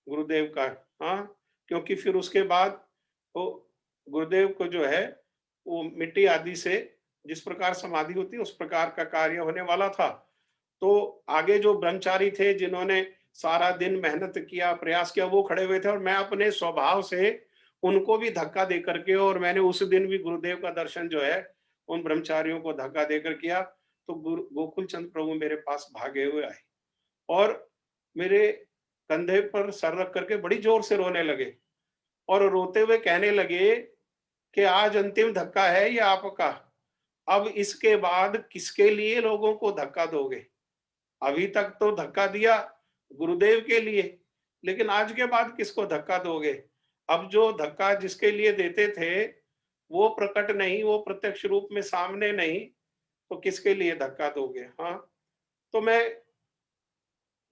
गुरुदेव का। हाँ, क्योंकि फिर उसके बाद वो गुरुदेव को जो है वो मिट्टी आदि से जिस प्रकार समाधि होती है उस प्रकार का कार्य होने वाला था। तो आगे जो ब्रह्मचारी थे जिन्होंने सारा दिन मेहनत किया, प्रयास किया, वो खड़े हुए थे, और मैं अपने स्वभाव से उनको भी धक्का दे करके, और मैंने उस दिन भी गुरुदेव का दर्शन जो है उन ब्रह्मचारियों को धक्का देकर किया। तो गुरु गोकुल चंद प्रभु मेरे पास भागे हुए आए और मेरे कंधे पर सर रख करके बड़ी जोर से रोने लगे, और रोते हुए कहने लगे कि आज अंतिम धक्का है ये आपका, अब इसके बाद किसके लिए लोगों को धक्का दोगे? अभी तक तो धक्का दिया गुरुदेव के लिए, लेकिन आज के बाद किसको धक्का दोगे? अब जो धक्का जिसके लिए देते थे वो प्रकट नहीं, वो प्रत्यक्ष रूप में सामने नहीं, तो किसके लिए धक्का दोगे? हाँ, तो मैं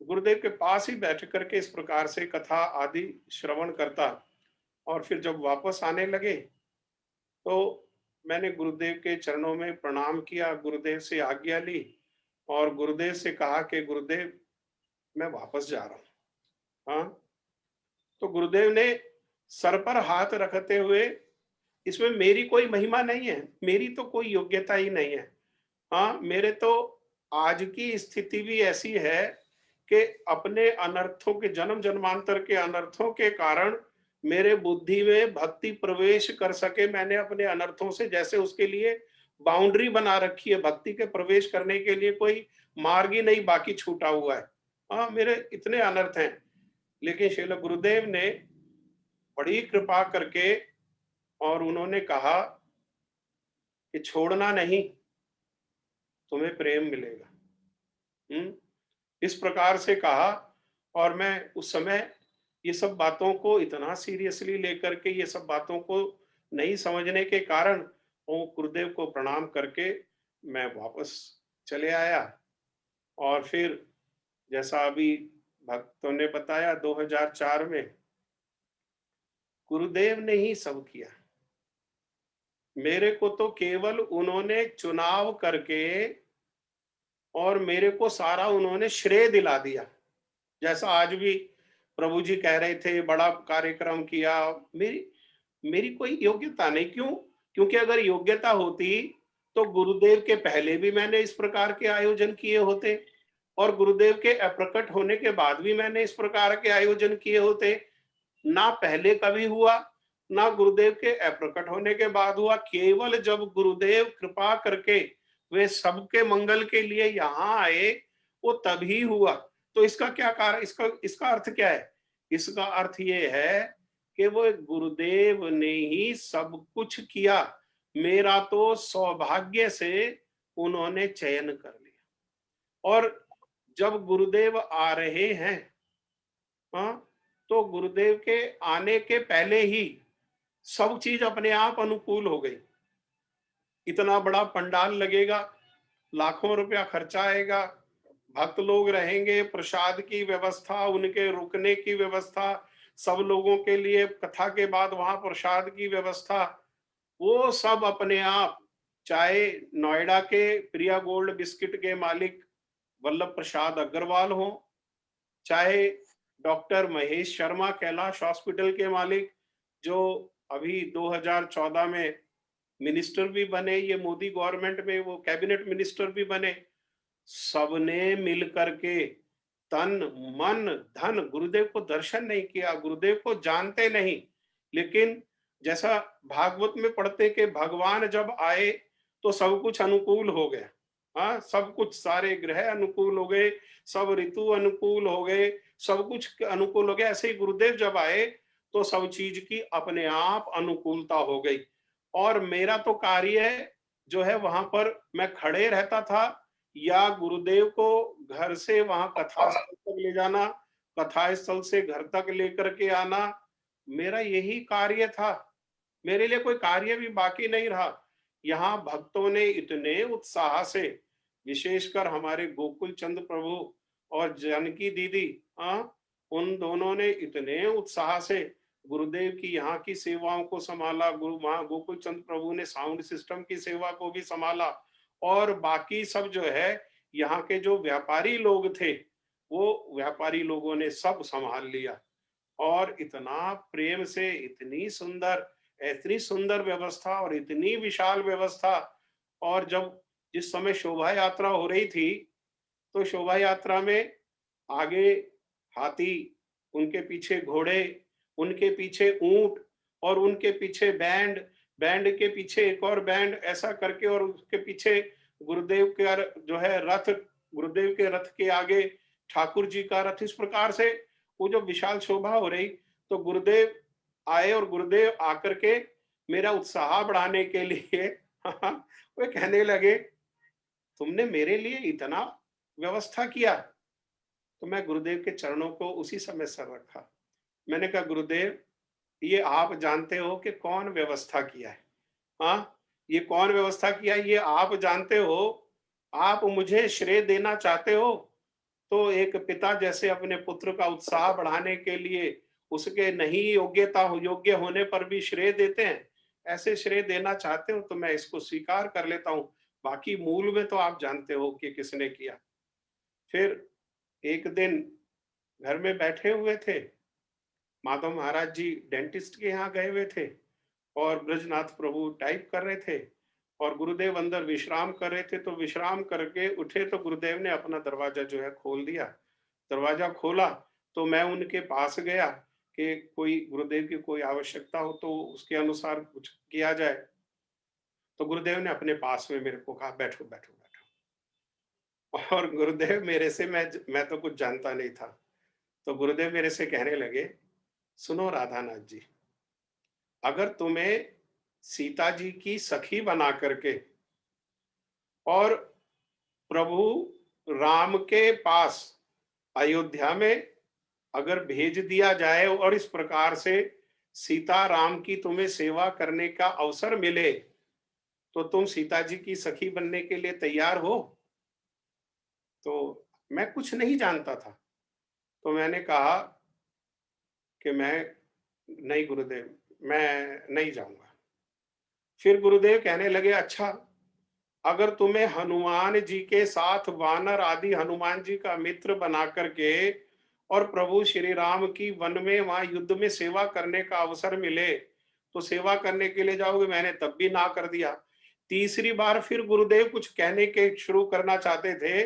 गुरुदेव के पास ही बैठ करके इस प्रकार से कथा आदि श्रवण करता, और फिर जब वापस आने लगे तो मैंने गुरुदेव के चरणों में प्रणाम किया, गुरुदेव से आज्ञा ली और गुरुदेव से कहा कि गुरुदेव मैं वापस जा रहा हूँ। हाँ, तो गुरुदेव ने सर पर हाथ रखते हुए, इसमें मेरी कोई महिमा नहीं है, मेरी तो कोई योग्यता ही नहीं है। हाँ, मेरे तो आज की स्थिति भी ऐसी है कि अपने अनर्थों के, जन्म जन्मांतर के अनर्थों के कारण मेरे बुद्धि में भक्ति प्रवेश कर सके, मैंने अपने अनर्थों से जैसे उसके लिए बाउंड्री बना रखी है, भक्ति के प्रवेश करने के लिए कोई मार्ग ही नहीं बाकी छूटा हुआ है। हाँ, मेरे इतने अनर्थ हैं, लेकिन श्रील गुरुदेव ने बड़ी कृपा करके और उन्होंने कहा कि छोड़ना नहीं, तुम्हें प्रेम मिलेगा। इस प्रकार से कहा, और मैं उस समय ये सब बातों को इतना सीरियसली लेकर के, ये सब बातों को नहीं समझने के कारण वो गुरुदेव को प्रणाम करके मैं वापस चले आया। और फिर जैसा अभी भक्तों ने बताया 2004 में गुरुदेव ने ही सब किया। मेरे को तो केवल उन्होंने चुनाव करके और मेरे को सारा उन्होंने श्रेय दिला दिया। जैसा आज भी प्रभु जी कह रहे थे बड़ा कार्यक्रम किया, मेरी मेरी कोई योग्यता नहीं। क्यों? क्योंकि अगर योग्यता होती तो गुरुदेव के पहले भी मैंने इस प्रकार के आयोजन किए होते, और गुरुदेव के अप्रकट होने के बाद भी मैंने इस प्रकार के आयोजन किए होते। ना पहले कभी हुआ, ना गुरुदेव के अप्रकट होने के बाद हुआ। केवल जब गुरुदेव कृपा करके वे सबके मंगल के लिए यहाँ आए, वो तभी हुआ। तो इसका क्या कारण, इसका अर्थ क्या है? इसका अर्थ ये है कि वो गुरुदेव ने ही सब कुछ किया। मेरा तो सौभाग्य से उन्होंने चयन कर लिया। और जब गुरुदेव आ रहे हैं, हाँ, तो गुरुदेव के आने के पहले ही सब चीज अपने आप अनुकूल हो गई। इतना बड़ा पंडाल लगेगा, लाखों रुपया खर्चा आएगा, भक्त लोग रहेंगे, प्रसाद की व्यवस्था, उनके रुकने की व्यवस्था, सब लोगों के लिए कथा के बाद वहां प्रसाद की व्यवस्था, वो सब अपने आप, चाहे नोएडा के प्रिया गोल्ड बिस्किट के मालिक वल्लभ प्रसाद अग्रवाल हो, चाहे डॉक्टर महेश शर्मा कैलाश हॉस्पिटल के मालिक, जो अभी 2014 में मिनिस्टर भी बने, ये मोदी गवर्नमेंट में वो कैबिनेट मिनिस्टर भी बने, सबने मिल करके तन मन धन, गुरुदेव को दर्शन नहीं किया, गुरुदेव को जानते नहीं, लेकिन जैसा भागवत में पढ़ते कि भगवान जब आए तो सब कुछ अनुकूल हो गया। हाँ, सब कुछ, सारे ग्रह अनुकूल हो गए, सब ऋतु अनुकूल हो गए, सब कुछ अनुकूल हो गया। ऐसे ही गुरुदेव जब आए तो सब चीज की अपने आप अनुकूलता हो गई। और मेरा तो कार्य जो है वहां पर मैं खड़े रहता था, या गुरुदेव को घर से वहां कथा स्थल तक ले जाना, कथा स्थल से घर तक लेकर के आना, मेरा यही कार्य था। मेरे लिए कोई कार्य भी बाकी नहीं रहा। यहाँ भक्तों ने इतने उत्साह से, विशेषकर हमारे गोकुल चंद प्रभु और जानकी दीदी, हाँ, उन दोनों ने इतने उत्साह से गुरुदेव की यहाँ की सेवाओं को संभाला। गुरु वहां गोकुल चंद प्रभु ने साउंड सिस्टम की सेवा को भी संभाला, और बाकी सब जो है यहाँ के जो व्यापारी लोग थे, वो व्यापारी लोगों ने सब संभाल लिया। और इतना प्रेम से, इतनी सुंदर व्यवस्था और इतनी विशाल व्यवस्था। और जब जिस समय शोभा यात्रा हो रही थी, तो शोभा यात्रा में आगे हाथी, उनके पीछे घोड़े, उनके पीछे ऊंट, और उनके पीछे बैंड, बैंड के पीछे एक और बैंड, ऐसा करके, और उसके पीछे गुरुदेव का जो है रथ, गुरुदेव के रथ के आगे ठाकुर जी का रथ। इस प्रकार से वो जो विशाल शोभा हो रही, तो गुरुदेव आए, और गुरुदेव आकर के मेरा उत्साह बढ़ाने के लिए वे कहने लगे, तुमने मेरे लिए इतना व्यवस्था किया। तो मैं गुरुदेव के चरणों को उसी समय सर रखा। मैंने कहा, गुरुदेव, ये आप जानते हो कि कौन व्यवस्था किया है। हाँ, ये कौन व्यवस्था किया है ये आप जानते हो। आप मुझे श्रेय देना चाहते हो, तो एक पिता जैसे अपने पुत्र का उत्साह बढ़ाने के लिए उसके नहीं योग्य होने पर भी श्रेय देते हैं, ऐसे श्रेय देना चाहते हो तो मैं इसको स्वीकार कर लेता हूँ। बाकी मूल में तो आप जानते हो कि किसने किया। फिर एक दिन घर में बैठे हुए थे, माधव महाराज जी डेंटिस्ट के यहाँ गए हुए थे, और ब्रजनाथ प्रभु टाइप कर रहे थे, और गुरुदेव अंदर विश्राम कर रहे थे। तो विश्राम करके उठे तो गुरुदेव ने अपना दरवाजा जो है खोल दिया। दरवाजा खोला तो मैं उनके पास गया कि कोई गुरुदेव की कोई आवश्यकता हो तो उसके अनुसार कुछ किया जाए। तो गुरुदेव ने अपने पास में मेरे को कहा, बैठो बैठो बैठो। और गुरुदेव मेरे से, मैं तो कुछ जानता नहीं था, तो गुरुदेव मेरे से कहने लगे, सुनो राधानाथ जी, अगर तुम्हें सीता जी की सखी बना करके और प्रभु राम के पास अयोध्या में अगर भेज दिया जाए, और इस प्रकार से सीता राम की तुम्हें सेवा करने का अवसर मिले, तो तुम सीता जी की सखी बनने के लिए तैयार हो? तो मैं कुछ नहीं जानता था, तो मैंने कहा कि मैं, नहीं गुरुदेव, मैं नहीं जाऊंगा। फिर गुरुदेव कहने लगे, अच्छा, अगर तुम्हें हनुमान जी के साथ वानर आदि हनुमान जी का मित्र बना करके और प्रभु श्री राम की वन में वहां युद्ध में सेवा करने का अवसर मिले तो सेवा करने के लिए जाओगे? मैंने तब भी ना कर दिया। तीसरी बार फिर गुरुदेव कुछ कहने के शुरू करना चाहते थे,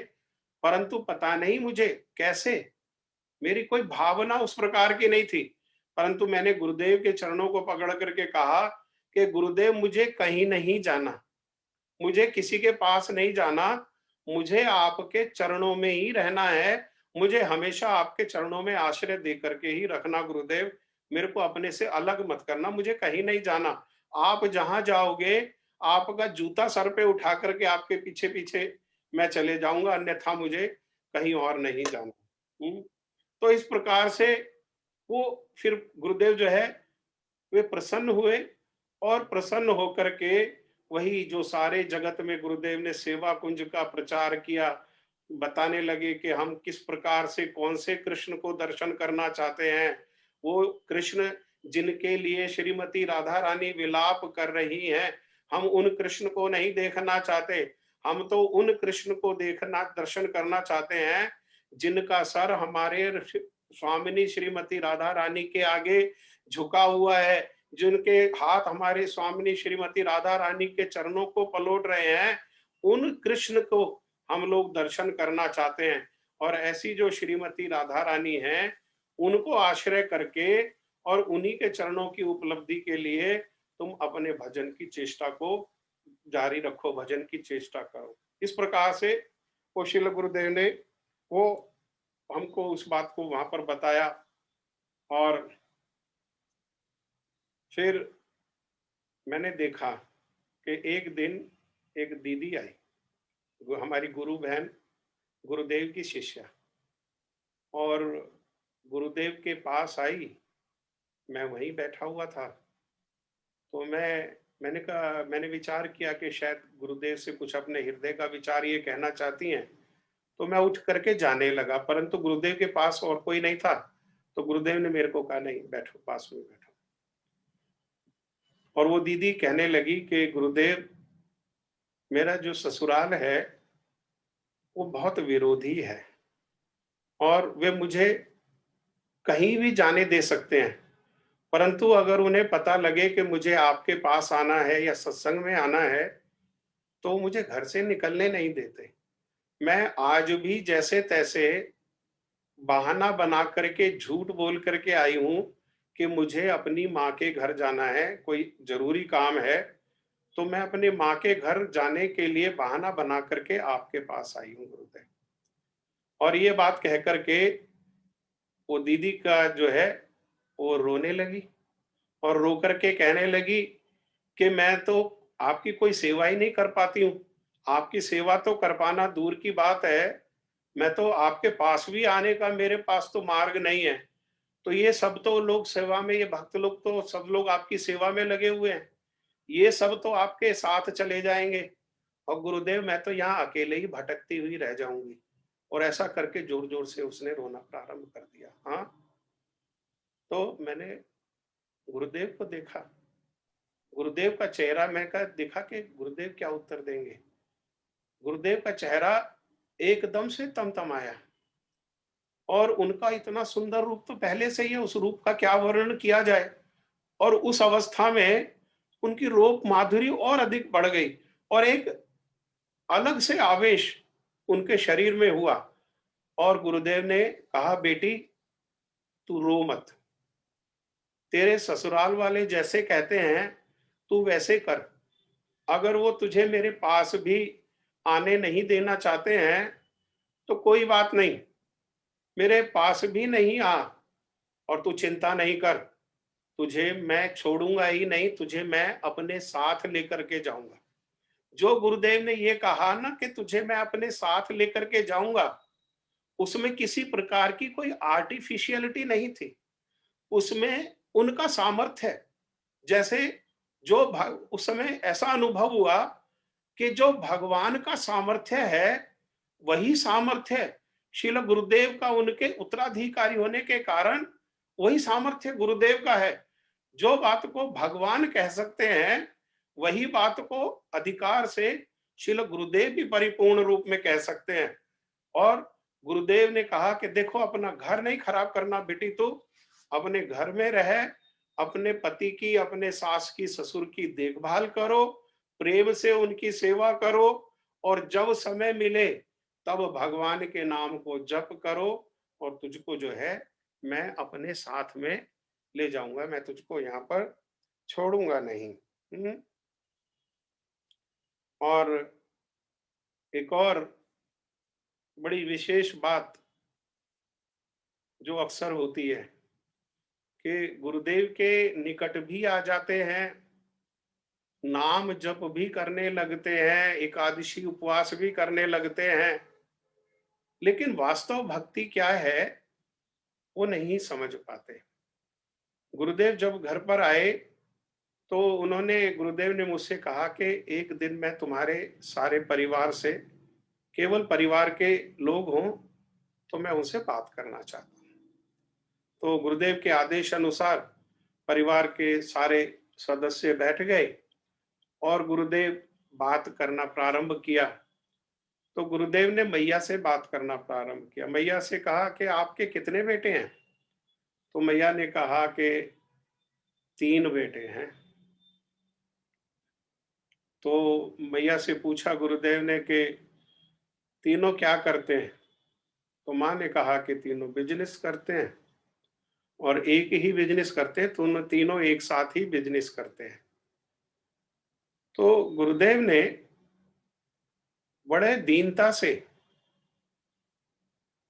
परंतु पता नहीं मुझे कैसे, मेरी कोई भावना उस प्रकार की नहीं थी, परंतु मैंने गुरुदेव के चरणों को पकड़ करके कहा कि गुरुदेव, मुझे कहीं नहीं जाना, मुझे किसी के पास नहीं जाना, मुझे आपके चरणों में ही रहना है, मुझे हमेशा आपके चरणों में आश्रय दे करके ही रखना गुरुदेव, मेरे को अपने से अलग मत करना, मुझे कहीं नहीं जाना। आप जहां जाओगे, आपका जूता सर पे उठा करके आपके पीछे पीछे मैं चले जाऊंगा, अन्यथा मुझे कहीं और नहीं जाना। तो इस प्रकार से वो फिर गुरुदेव जो है वे प्रसन्न हुए, और प्रसन्न होकर के वही जो सारे जगत में गुरुदेव ने सेवा कुंज का प्रचार किया, बताने लगे कि हम किस प्रकार से कौन से कृष्ण को दर्शन करना चाहते हैं। वो कृष्ण जिनके लिए श्रीमती राधा रानी विलाप कर रही हैं, हम उन कृष्ण को नहीं देखना चाहते। हम तो उन कृष्ण को देखना, दर्शन करना चाहते हैं जिनका सर हमारे स्वामिनी श्रीमती राधा रानी के आगे झुका हुआ है, जिनके हाथ हमारे स्वामिनी श्रीमती राधा रानी के चरणों को पलोट रहे हैं, उन कृष्ण को हम लोग दर्शन करना चाहते हैं। और ऐसी जो श्रीमती राधा रानी हैं, उनको आश्रय करके और उन्हीं के चरणों की उपलब्धि के लिए तुम अपने भजन की चेष्टा को जारी रखो, भजन की चेष्टा करो। इस प्रकार से वो श्रील गुरुदेव ने वो हमको उस बात को वहां पर बताया। और फिर मैंने देखा कि एक दिन एक दीदी आई, हमारी गुरु बहन, गुरुदेव की शिष्या, और गुरुदेव के पास आई। मैं वहीं बैठा हुआ था, तो मैंने कहा, मैंने विचार किया कि शायद गुरुदेव से कुछ अपने हृदय का विचार ये कहना चाहती हैं। तो मैं उठ करके जाने लगा, परंतु गुरुदेव के पास और कोई नहीं था। तो गुरुदेव ने मेरे को कहा, नहीं बैठो, पास में बैठो। और वो दीदी कहने लगी कि गुरुदेव, मेरा जो ससुराल है वो बहुत विरोधी है, और वे मुझे कहीं भी जाने दे सकते हैं, परंतु अगर उन्हें पता लगे कि मुझे आपके पास आना है या सत्संग में आना है, तो मुझे घर से निकलने नहीं देते। मैं आज भी जैसे तैसे बहाना बना करके, झूठ बोल करके आई हूं कि मुझे अपनी माँ के घर जाना है, कोई जरूरी काम है, तो मैं अपने माँ के घर जाने के लिए बहाना बना करके आपके पास आई हूँ गुरुदेव। और ये बात कह करके वो दीदी का जो है वो रोने लगी, और रो करके कहने लगी कि मैं तो आपकी कोई सेवा ही नहीं कर पाती हूँ। आपकी सेवा तो कर पाना दूर की बात है, मैं तो आपके पास भी आने का मेरे पास तो मार्ग नहीं है। तो ये सब तो लोग सेवा में, ये भक्त लोग तो सब लोग आपकी सेवा में लगे हुए हैं, ये सब तो आपके साथ चले जाएंगे, और गुरुदेव मैं तो यहाँ अकेले ही भटकती हुई रह जाऊंगी। और ऐसा करके जोर जोर से उसने रोना प्रारंभ कर दिया। हाँ, तो मैंने गुरुदेव को देखा, गुरुदेव का चेहरा, मैं कहा, देखा कि गुरुदेव क्या उत्तर देंगे। गुरुदेव का चेहरा एकदम से तमतमाया, और उनका इतना सुंदर रूप तो पहले से ही है, उस रूप का क्या वर्णन किया जाए। और उस अवस्था में उनकी रूप माधुरी और अधिक बढ़ गई, और एक अलग से आवेश उनके शरीर में हुआ। और गुरुदेव ने कहा, बेटी तू रो मत, तेरे ससुराल वाले जैसे कहते हैं तू वैसे कर। अगर वो तुझे मेरे पास भी आने नहीं देना चाहते हैं तो कोई बात नहीं, मेरे पास भी नहीं आ, और तू चिंता नहीं कर, तुझे मैं छोड़ूंगा ही नहीं, तुझे मैं अपने साथ लेकर के जाऊंगा। जो गुरुदेव ने ये कहा ना कि तुझे मैं अपने साथ लेकर के जाऊंगा, उसमें किसी प्रकार की कोई आर्टिफिशियलिटी नहीं थी, उसमें उनका सामर्थ्य है। जैसे जो उस समय ऐसा अनुभव हुआ कि जो भगवान का सामर्थ्य है, वही सामर्थ्य श्रील गुरुदेव का, उनके उत्तराधिकारी होने के कारण वही सामर्थ्य गुरुदेव का है। जो बात को भगवान कह सकते हैं, वही बात को अधिकार से श्रील गुरुदेव भी परिपूर्ण रूप में कह सकते हैं। और गुरुदेव ने कहा कि देखो, अपना घर नहीं खराब करना बेटी, तो अपने घर में रहे, अपने पति की, अपने सास की, ससुर की देखभाल करो, प्रेम से उनकी सेवा करो, और जब समय मिले तब भगवान के नाम को जप करो, और तुझको जो है मैं अपने साथ में ले जाऊंगा, मैं तुझको यहाँ पर छोड़ूंगा नहीं। और एक और बड़ी विशेष बात जो अक्सर होती है कि गुरुदेव के निकट भी आ जाते हैं, नाम जप भी करने लगते हैं, एकादशी उपवास भी करने लगते हैं, लेकिन वास्तव भक्ति क्या है वो नहीं समझ पाते। गुरुदेव जब घर पर आए तो गुरुदेव ने मुझसे कहा कि एक दिन मैं तुम्हारे सारे परिवार से, केवल परिवार के लोग हों तो मैं उनसे बात करना चाहता हूँ। तो गुरुदेव के आदेश अनुसार परिवार के सारे सदस्य बैठ गए और गुरुदेव बात करना प्रारंभ किया। तो गुरुदेव ने मैया से बात करना प्रारंभ किया। मैया से कहा कि आपके कितने बेटे हैं? तो मैया ने कहा कि 3 बेटे हैं। तो मैया से पूछा गुरुदेव ने कि तीनों क्या करते हैं? तो माँ ने कहा कि तीनों बिजनेस करते हैं और एक ही बिजनेस करते हैं, तो तीनों एक साथ ही बिजनेस करते हैं। तो गुरुदेव ने बड़े दीनता से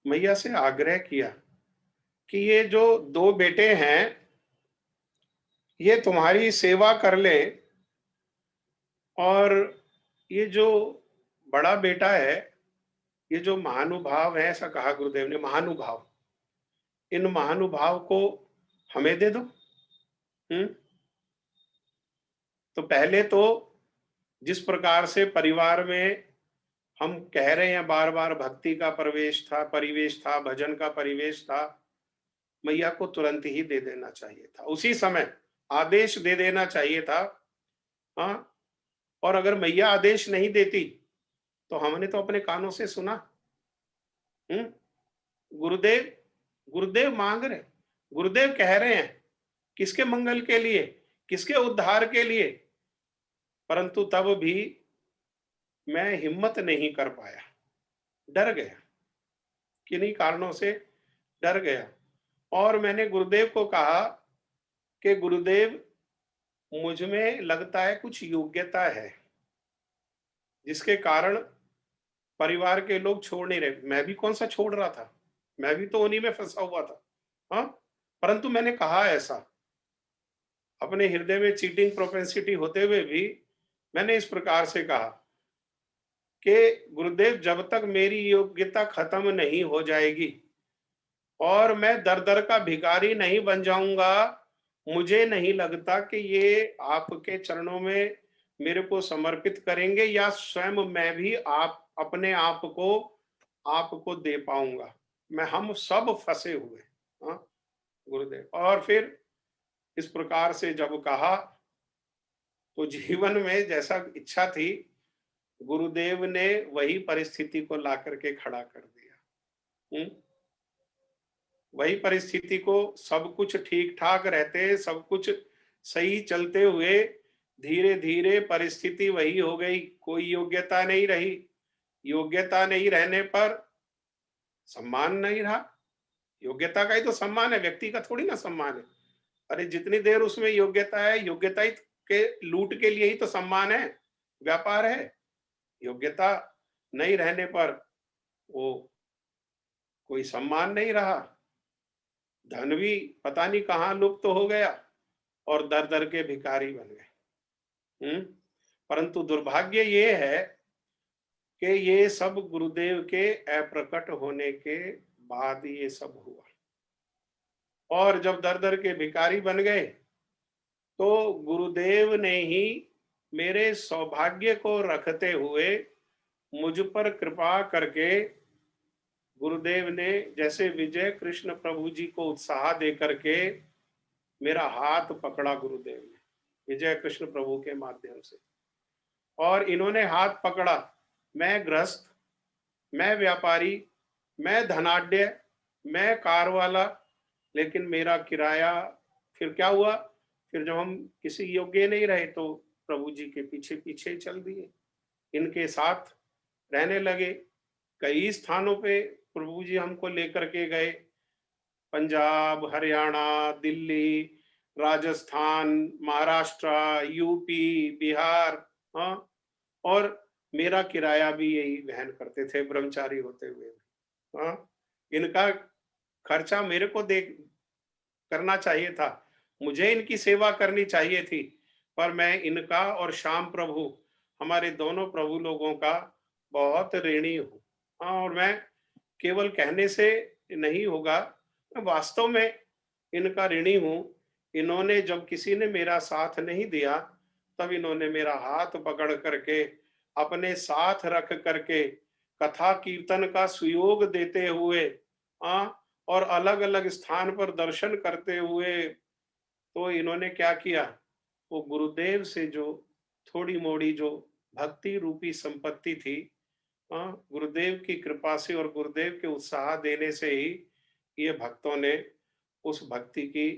मैया से आग्रह किया कि ये जो 2 बेटे हैं ये तुम्हारी सेवा कर ले, और ये जो बड़ा बेटा है, ये जो महानुभाव है, ऐसा कहा गुरुदेव ने, महानुभाव, इन महानुभाव को हमें दे दो। तो पहले तो जिस प्रकार से परिवार में हम कह रहे हैं बार बार, भक्ति का परिवेश था, भजन का परिवेश था, मैया को तुरंत ही दे देना चाहिए था, उसी समय आदेश दे देना चाहिए था। हाँ, और अगर मैया आदेश नहीं देती तो हमने तो अपने कानों से सुना। हम्म गुरुदेव गुरुदेव मांग रहे, गुरुदेव कह रहे हैं, किसके मंगल के लिए, किसके उद्धार के लिए, परंतु तब भी मैं हिम्मत नहीं कर पाया, डर गया, किन्हीं कारणों से डर गया। और मैंने गुरुदेव को कहा कि गुरुदेव, मुझ में लगता है कुछ योग्यता है जिसके कारण परिवार के लोग छोड़ नहीं रहे। मैं भी कौन सा छोड़ रहा था, मैं भी तो उन्हीं में फंसा हुआ था। हाँ, परंतु मैंने कहा ऐसा, अपने हृदय में चीटिंग प्रोपेंसिटी होते हुए भी मैंने इस प्रकार से कहा कि गुरुदेव, जब तक मेरी योग्यता खत्म नहीं हो जाएगी और मैं दर दर का भिखारी नहीं बन जाऊंगा, मुझे नहीं लगता कि ये आपके चरणों में मेरे को समर्पित करेंगे या स्वयं मैं भी आप अपने आप को आपको दे पाऊंगा। हम सब फंसे हुए। हाँ गुरुदेव, और फिर इस प्रकार से जब कहा तो जीवन में जैसा इच्छा थी, गुरुदेव ने वही परिस्थिति को ला करके खड़ा कर दिया। वही परिस्थिति को, सब कुछ ठीक ठाक रहते, सब कुछ सही चलते हुए धीरे धीरे परिस्थिति वही हो गई, कोई योग्यता नहीं रही। योग्यता नहीं रहने पर सम्मान नहीं रहा। योग्यता का ही तो सम्मान है, व्यक्ति का थोड़ी ना सम्मान है। अरे जितनी देर उसमें योग्यता है, योग्यता ही के लूट के लिए ही तो सम्मान है, व्यापार है। योग्यता नहीं रहने पर वो कोई सम्मान नहीं रहा, धन भी पता नहीं कहाँ लुप्त तो हो गया और दर दर के भिखारी बन गए। परंतु दुर्भाग्य ये है कि ये सब गुरुदेव के अप्रकट होने के बाद ये सब हुआ, और जब दर दर के भिखारी बन गए तो गुरुदेव ने ही मेरे सौभाग्य को रखते हुए मुझ पर कृपा करके, गुरुदेव ने जैसे विजय कृष्ण प्रभु जी को उत्साह दे करके मेरा हाथ पकड़ा, गुरुदेव ने विजय कृष्ण प्रभु के माध्यम से, और इन्होंने हाथ पकड़ा। मैं गृहस्थ, मैं व्यापारी, मैं धनाढ्य, मैं कार वाला, लेकिन मेरा किराया, फिर क्या हुआ, फिर जब हम किसी योग्य नहीं रहे तो प्रभु जी के पीछे पीछे चल दिए, इनके साथ रहने लगे। कई स्थानों पे प्रभु जी हमको लेकर के गए, पंजाब, हरियाणा, दिल्ली, राजस्थान, महाराष्ट्र, यूपी, बिहार। हाँ, और मेरा किराया भी यही वहन करते थे, ब्रह्मचारी होते हुए। हाँ, इनका खर्चा मेरे को दे करना चाहिए था, मुझे इनकी सेवा करनी चाहिए थी, पर मैं इनका और श्याम प्रभु, हमारे दोनों प्रभु लोगों का बहुत ऋणी हूँ। हाँ, और मैं केवल कहने से नहीं होगा, मैं वास्तव में इनका ऋणी हूँ। इन्होंने जब किसी ने मेरा साथ नहीं दिया, तब इन्होंने मेरा हाथ पकड़ करके अपने साथ रख करके कथा कीर्तन का सुयोग देते हुए, और अलग अलग स्थान पर दर्शन करते हुए, तो इन्होंने क्या किया, वो गुरुदेव से जो थोड़ी मोड़ी जो भक्ति रूपी संपत्ति थी, गुरुदेव की कृपा से और गुरुदेव के उत्साह देने से ही ये भक्तों ने उस भक्ति की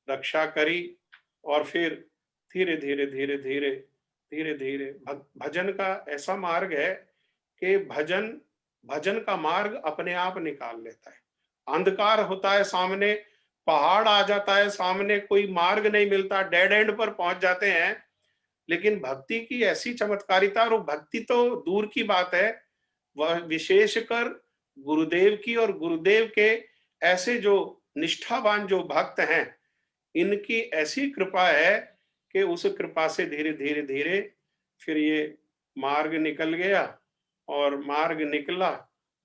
रक्षा करी। और फिर धीरे धीरे धीरे धीरे धीरे धीरे भजन का ऐसा मार्ग है कि भजन भजन का मार्ग अपने आप निकाल लेता है। अंधकार होता है सामने, पहाड़ आ जाता है सामने, कोई मार्ग नहीं मिलता, डेड एंड पर पहुंच जाते हैं। लेकिन भक्ति की ऐसी चमत्कारिता, और भक्ति तो दूर की बात है, वह विशेषकर गुरुदेव की और गुरुदेव के ऐसे जो निष्ठावान जो भक्त हैं, इनकी ऐसी कृपा है कि उस कृपा से धीरे धीरे धीरे फिर ये मार्ग निकल गया, और मार्ग निकला,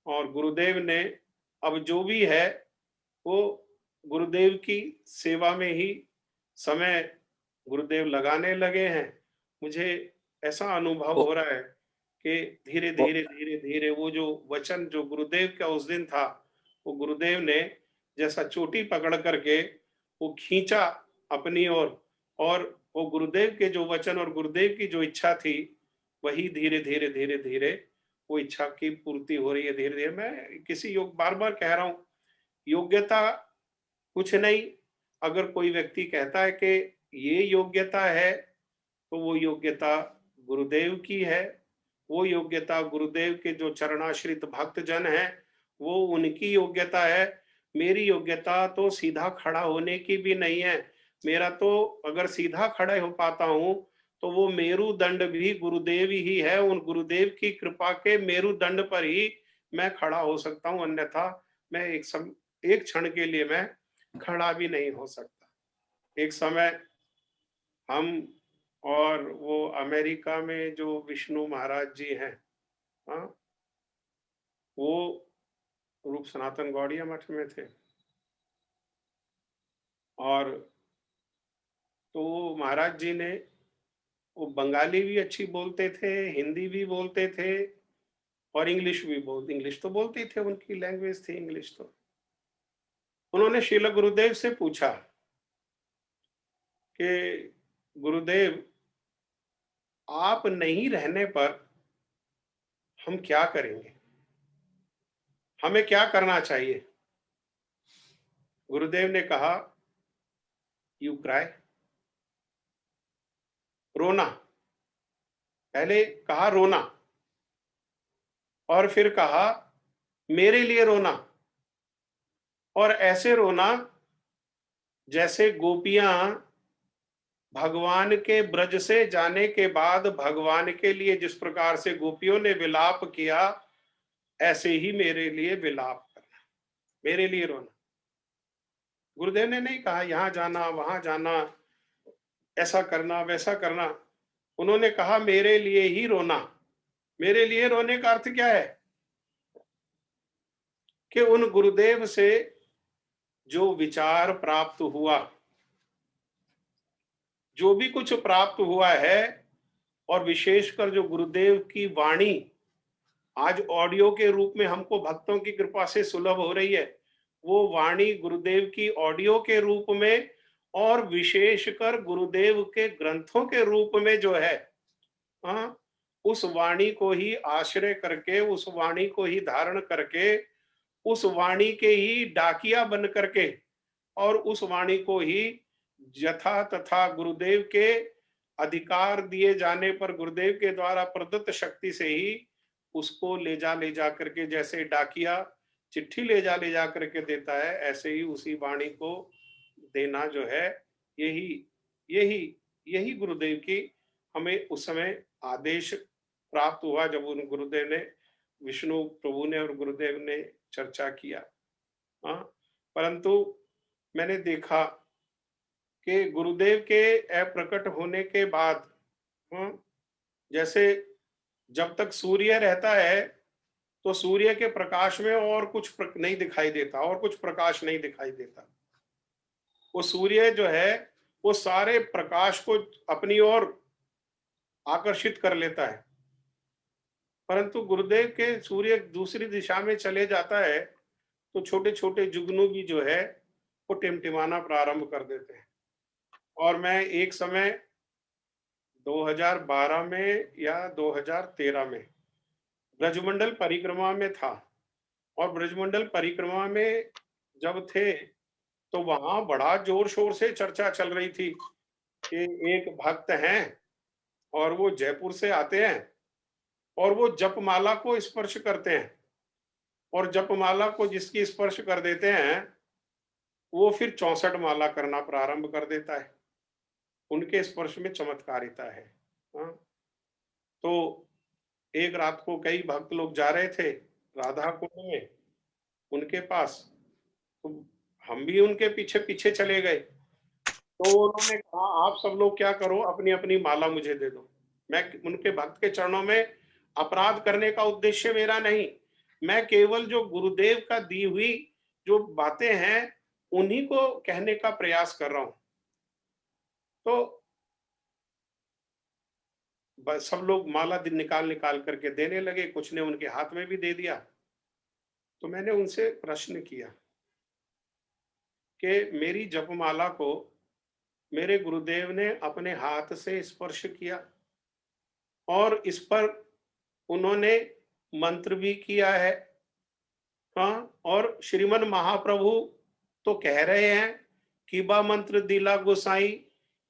और गुरुदेव ने अब जो भी है वो गुरुदेव की सेवा में ही समय गुरुदेव लगाने लगे हैं। मुझे ऐसा अनुभव वो हो रहा है कि धीरे वो धीरे धीरे धीरे वो जो वचन जो गुरुदेव का उस दिन था, वो गुरुदेव ने जैसा चोटी पकड़ करके वो खींचा अपनी ओर, और वो गुरुदेव के जो वचन और गुरुदेव की जो इच्छा थी, वही धीरे धीरे धीरे धीरे वो इच्छा की पूर्ति हो रही है। धीरे धीरे मैं किसी योग बार बार कह रहा हूँ, योग्यता कुछ नहीं। अगर कोई व्यक्ति कहता है कि ये योग्यता है, तो वो योग्यता गुरुदेव की है। वो योग्यता गुरुदेव के जो चरणाश्रित भक्त जन हैं, वो उनकी योग्यता है। मेरी योग्यता तो सीधा खड़ा होने की भी नहीं है। मेरा तो अगर सीधा खड़ा हो पाता हूँ, तो वो मेरुदंड भी गुरुदेव ही है। उन गुरुदेव की कृपा के मेरुदंड पर ही मैं खड़ा हो सकता हूँ, अन्यथा मैं एक क्षण के लिए मैं खड़ा भी नहीं हो सकता। एक समय हम और वो अमेरिका में जो विष्णु महाराज जी हैं, हाँ, वो रूप सनातन गौड़िया मठ में थे। और तो महाराज जी ने, वो बंगाली भी अच्छी बोलते थे, हिंदी भी बोलते थे, और इंग्लिश तो बोलते ही थे, उनकी लैंग्वेज थी इंग्लिश। तो उन्होंने श्रील गुरुदेव से पूछा कि गुरुदेव, आप नहीं रहने पर हम क्या करेंगे, हमें क्या करना चाहिए? गुरुदेव ने कहा, यू क्राई, रोना। पहले कहा रोना, और फिर कहा मेरे लिए रोना, और ऐसे रोना जैसे गोपियां भगवान के ब्रज से जाने के बाद भगवान के लिए जिस प्रकार से गोपियों ने विलाप किया, ऐसे ही मेरे लिए विलाप करना, मेरे लिए रोना। गुरुदेव ने नहीं कहा यहां जाना वहां जाना, ऐसा करना वैसा करना। उन्होंने कहा मेरे लिए ही रोना। मेरे लिए रोने का अर्थ क्या है? कि उन गुरुदेव से जो विचार प्राप्त हुआ, जो भी कुछ प्राप्त हुआ है, और विशेषकर जो गुरुदेव की वाणी आज ऑडियो के रूप में हमको भक्तों की कृपा से सुलभ हो रही है, वो वाणी गुरुदेव की ऑडियो के रूप में, और विशेषकर गुरुदेव के ग्रंथों के रूप में जो है, हाँ, उस वाणी को ही आश्रय करके, उस वाणी को ही धारण करके, उस वाणी के ही डाकिया बन करके, और उस वाणी को ही यथा तथा गुरुदेव के अधिकार दिए जाने पर, गुरुदेव के द्वारा प्रदत्त शक्ति से ही उसको ले जा करके, जैसे डाकिया चिट्ठी ले जा करके देता है, ऐसे ही उसी वाणी को देना जो है, यही यही यही गुरुदेव की हमें उस समय आदेश प्राप्त हुआ, जब उन गुरुदेव ने, विष्णु प्रभु ने और गुरुदेव ने चर्चा किया। हाँ, परंतु मैंने देखा कि गुरुदेव के अप्रकट होने के बाद, हाँ, जैसे जब तक सूर्य रहता है तो सूर्य के प्रकाश में और कुछ नहीं दिखाई देता, और कुछ प्रकाश नहीं दिखाई देता। वो सूर्य जो है वो सारे प्रकाश को अपनी ओर आकर्षित कर लेता है। परंतु गुरुदेव के सूर्य दूसरी दिशा में चले जाता है तो छोटे छोटे जुगनू भी जो है वो टिमटिमाना प्रारंभ कर देते हैं। और मैं एक समय 2012 में या 2013 में ब्रजमंडल परिक्रमा में था, और ब्रजमंडल परिक्रमा में जब थे तो वहां बड़ा जोर शोर से चर्चा चल रही थी कि एक भक्त हैं और वो जयपुर से आते हैं और वो जपमाला को स्पर्श करते हैं, और जपमाला को जिसकी स्पर्श कर देते हैं वो फिर 64 माला करना प्रारंभ कर देता है। उनके स्पर्श में चमत्कारिता है। हाँ, तो एक रात को कई भक्त लोग जा रहे थे राधा कुंड में उनके पास, तो हम भी उनके पीछे पीछे चले गए। तो उन्होंने कहा आप सब लोग क्या करो, अपनी अपनी माला मुझे दे दो। मैं उनके भक्त के चरणों में अपराध करने का उद्देश्य मेरा नहीं, मैं केवल जो गुरुदेव का दी हुई जो बातें हैं उन्हीं को कहने का प्रयास कर रहा हूं। तो बस सब लोग माला दिन निकाल निकाल करके देने लगे, कुछ ने उनके हाथ में भी दे दिया। तो मैंने उनसे प्रश्न किया कि मेरी जपमाला को मेरे गुरुदेव ने अपने हाथ से स्पर्श किया और इस पर उन्होंने मंत्र भी किया है। हाँ, और श्रीमन महाप्रभु तो कह रहे हैं किबा मंत्र दिला गोसाई,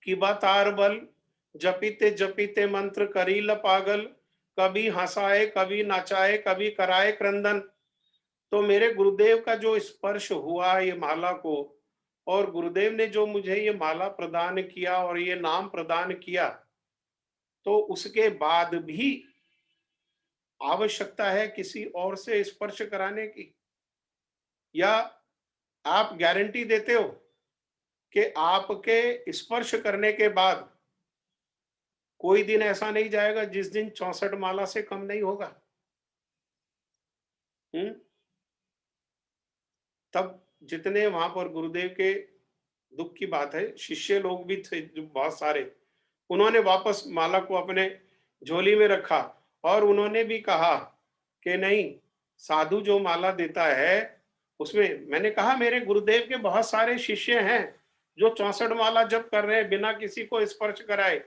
किबा तार बल, जपीते जपीते मंत्र करील पागल, कभी हंसाए कभी नचाए कभी कराए क्रंदन। तो मेरे गुरुदेव का जो स्पर्श हुआ ये माला को, और गुरुदेव ने जो मुझे ये माला प्रदान किया और ये नाम प्रदान किया, तो उसके बाद भी आवश्यकता है किसी और से स्पर्श कराने की? या आप गारंटी देते हो कि आपके स्पर्श करने के बाद कोई दिन ऐसा नहीं जाएगा जिस दिन 64 माला से कम नहीं होगा? हम्म। तब जितने वहां पर गुरुदेव के दुख की बात है, शिष्य लोग भी थे जो बहुत सारे, उन्होंने वापस माला को अपने झोली में रखा और उन्होंने भी कहा कि नहीं, साधु जो माला देता है उसमें, मैंने कहा मेरे गुरुदेव के बहुत सारे शिष्य हैं जो 64 माला जप कर रहे हैं बिना किसी को स्पर्श कराए।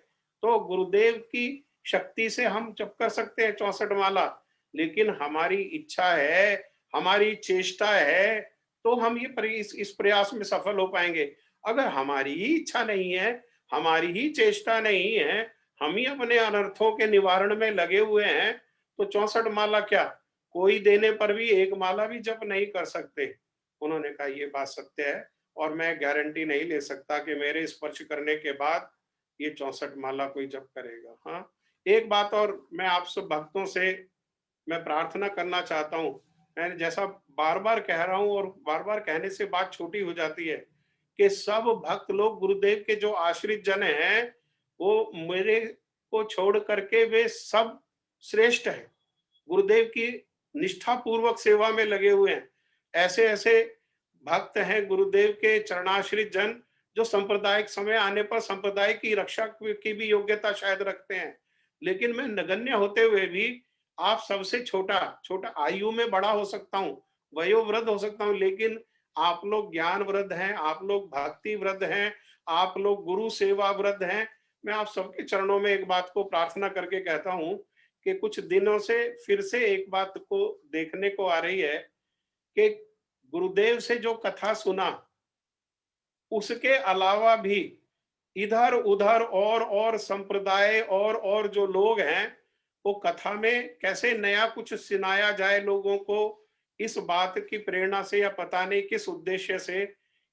तो गुरुदेव की शक्ति से हम जप कर सकते हैं 64 माला, लेकिन हमारी इच्छा है, हमारी चेष्टा है, तो हम ये इस प्रयास में सफल हो पाएंगे। अगर हमारी ही इच्छा नहीं है, हमारी ही चेष्टा नहीं है, हम ही अपने अनर्थों के निवारण में लगे हुए हैं, तो 64 माला क्या, कोई देने पर भी एक माला भी जप नहीं कर सकते। उन्होंने कहा ये बात सत्य है, और मैं गारंटी नहीं ले सकता कि मेरे स्पर्श करने के बाद ये 64 माला कोई जप करेगा। हाँ, एक बात और मैं आप सब भक्तों से मैं प्रार्थना करना चाहता हूँ। मैं जैसा बार बार कह रहा हूँ और बार बार कहने से बात छोटी हो जाती है कि सब भक्त लोग गुरुदेव के जो आश्रित जन हैं वो मेरे को छोड़ करके वे सब श्रेष्ठ हैं, गुरुदेव की निष्ठा पूर्वक सेवा में लगे हुए हैं। ऐसे ऐसे भक्त हैं गुरुदेव के चरणाश्रित जन जो सांप्रदायिक समय आने पर संप्रदाय की रक्षा की भी योग्यता शायद रखते हैं, लेकिन मैं नगण्य होते हुए भी आप सबसे छोटा छोटा आयु में बड़ा हो सकता हूँ, वयोवृद्ध हो सकता हूँ, लेकिन आप लोग ज्ञान वृद्ध हैं, आप लोग भक्ति वृद्ध हैं, आप लोग गुरु सेवा वृद्ध हैं। मैं आप सबके चरणों में एक बात को प्रार्थना करके कहता हूँ कि कुछ दिनों से फिर से एक बात को देखने को आ रही है कि गुरुदेव से जो कथा सुना उसके अलावा भी इधर उधर और संप्रदाय और जो लोग हैं वो कथा में कैसे नया कुछ सुनाया जाए लोगों को, इस बात की प्रेरणा से या पता नहीं किस उद्देश्य से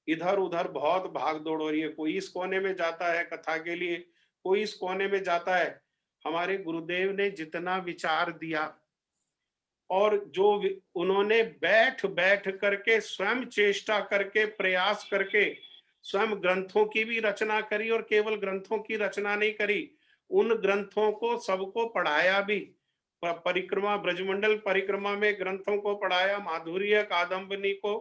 इधर उधर बहुत भाग दौड़ हो रही है। कोई इस कोने में जाता है कथा के लिए, कोई इस कोने में जाता है। हमारे गुरुदेव ने जितना विचार दिया और जो उन्होंने बैठ बैठ करके स्वयं चेष्टा करके प्रयास करके स्वयं ग्रंथों की भी रचना करी, और केवल ग्रंथों की रचना नहीं करी, उन ग्रंथों को सबको पढ़ाया भी। परिक्रमा, ब्रजमंडल परिक्रमा में ग्रंथों को पढ़ाया, माधुर्य कादम्बनी को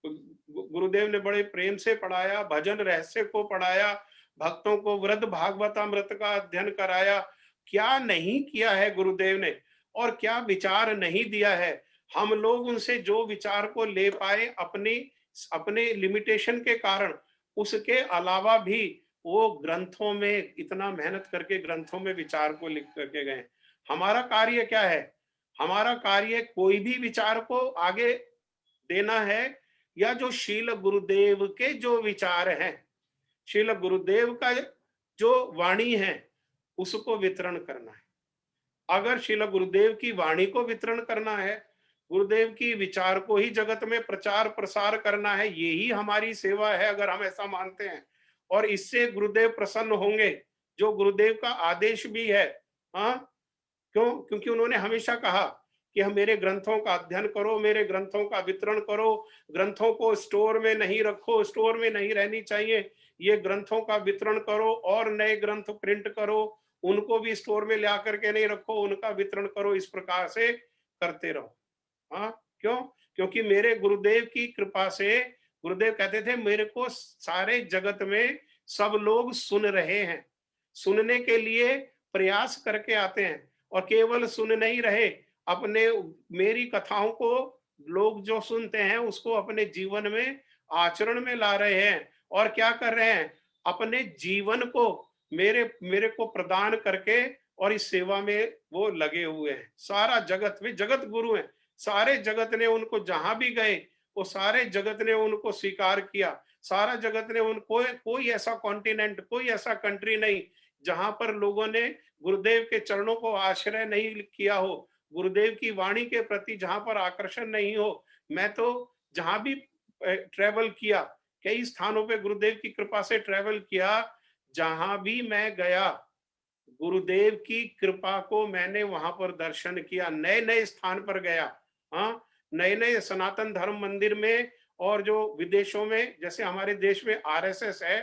गुरुदेव ने बड़े प्रेम से पढ़ाया, भजन रहस्य को पढ़ाया, भक्तों को वृद्ध भागवतामृत का अध्ययन कराया। क्या नहीं किया है गुरुदेव ने, और क्या विचार नहीं दिया है। हम लोग उनसे जो विचार को ले पाए अपनी अपने लिमिटेशन के कारण, उसके अलावा भी वो ग्रंथों में इतना मेहनत करके ग्रंथों में विचार को लिख करके गए। हमारा कार्य क्या है? हमारा कार्य कोई भी विचार को आगे देना है, या जो शील गुरुदेव के जो विचार हैं, शील गुरुदेव का जो वाणी है, उसको वितरण करना है। अगर शील गुरुदेव की वाणी को वितरण करना है, गुरुदेव की विचार को ही जगत में प्रचार प्रसार करना है, यही हमारी सेवा है, अगर हम ऐसा मानते हैं, और इससे गुरुदेव प्रसन्न होंगे, जो गुरुदेव का आदेश भी है। हाँ, क्यों? क्योंकि उन्होंने हमेशा कहा कि हम मेरे ग्रंथों का अध्ययन करो, मेरे ग्रंथों का वितरण करो, ग्रंथों को स्टोर में नहीं रखो, स्टोर में नहीं रहनी चाहिए, ये ग्रंथों का वितरण करो, और नए ग्रंथ प्रिंट करो, उनको भी स्टोर में ला करके नहीं रखो, उनका वितरण करो, इस प्रकार से करते रहो। हाँ, क्यों? क्योंकि मेरे गुरुदेव की कृपा से, गुरुदेव कहते थे मेरे को सारे जगत में सब लोग सुन रहे हैं, सुनने के लिए प्रयास करके आते हैं, और केवल सुन नहीं रहे, अपने मेरी कथाओं को लोग जो सुनते हैं उसको अपने जीवन में आचरण में ला रहे हैं, और क्या कर रहे हैं, अपने जीवन को मेरे मेरे को प्रदान करके, और इस सेवा में वो लगे हुए हैं। सारा जगत में जगत गुरु हैं, सारे जगत ने उनको जहां भी गए, वो सारे जगत ने उनको स्वीकार किया। सारा जगत ने उनको, कोई ऐसा कॉन्टिनेंट, कोई ऐसा कंट्री नहीं जहां पर लोगों ने गुरुदेव के चरणों को आश्रय नहीं किया हो, गुरुदेव की वाणी के प्रति जहां पर आकर्षण नहीं हो। मैं तो जहां भी ट्रेवल किया, कई स्थानों पे गुरुदेव की कृपा से ट्रेवल किया, जहां भी मैं गया, गुरुदेव की कृपा को मैंने वहां पर दर्शन किया। नए नए स्थान पर गया, हाँ, नए नए सनातन धर्म मंदिर में, और जो विदेशों में, जैसे हमारे देश में आरएसएस है,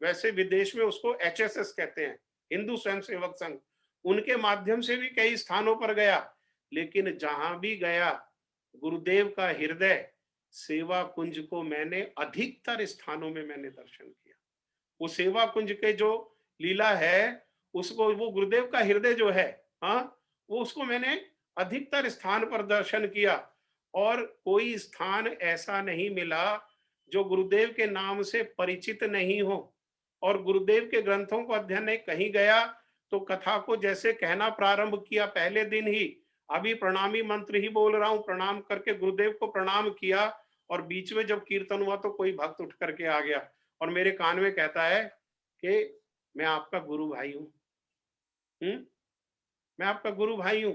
वैसे विदेश में उसको एचएसएस कहते हैं, हिंदू स्वयंसेवक संघ, उनके माध्यम से भी कई स्थानों पर गया। लेकिन जहां भी गया, गुरुदेव का हृदय, सेवा कुंज को मैंने अधिकतर स्थानों में मैंने दर्शन किया। वो सेवा कुंज के जो लीला है, उसको, वो गुरुदेव का हृदय जो है, हाँ, वो उसको मैंने अधिकतर स्थान पर दर्शन किया, और कोई स्थान ऐसा नहीं मिला जो गुरुदेव के नाम से परिचित नहीं हो, और गुरुदेव के ग्रंथों को अध्ययन नहीं। कहीं गया तो कथा को जैसे कहना प्रारंभ किया पहले दिन ही, अभी प्रणामी मंत्र ही बोल रहा हूं, प्रणाम करके गुरुदेव को प्रणाम किया, और बीच में जब कीर्तन हुआ तो कोई भक्त उठ करके आ गया, और मेरे कान में कहता है कि मैं आपका गुरु भाई हूं। मैं आपका गुरु भाई हूं।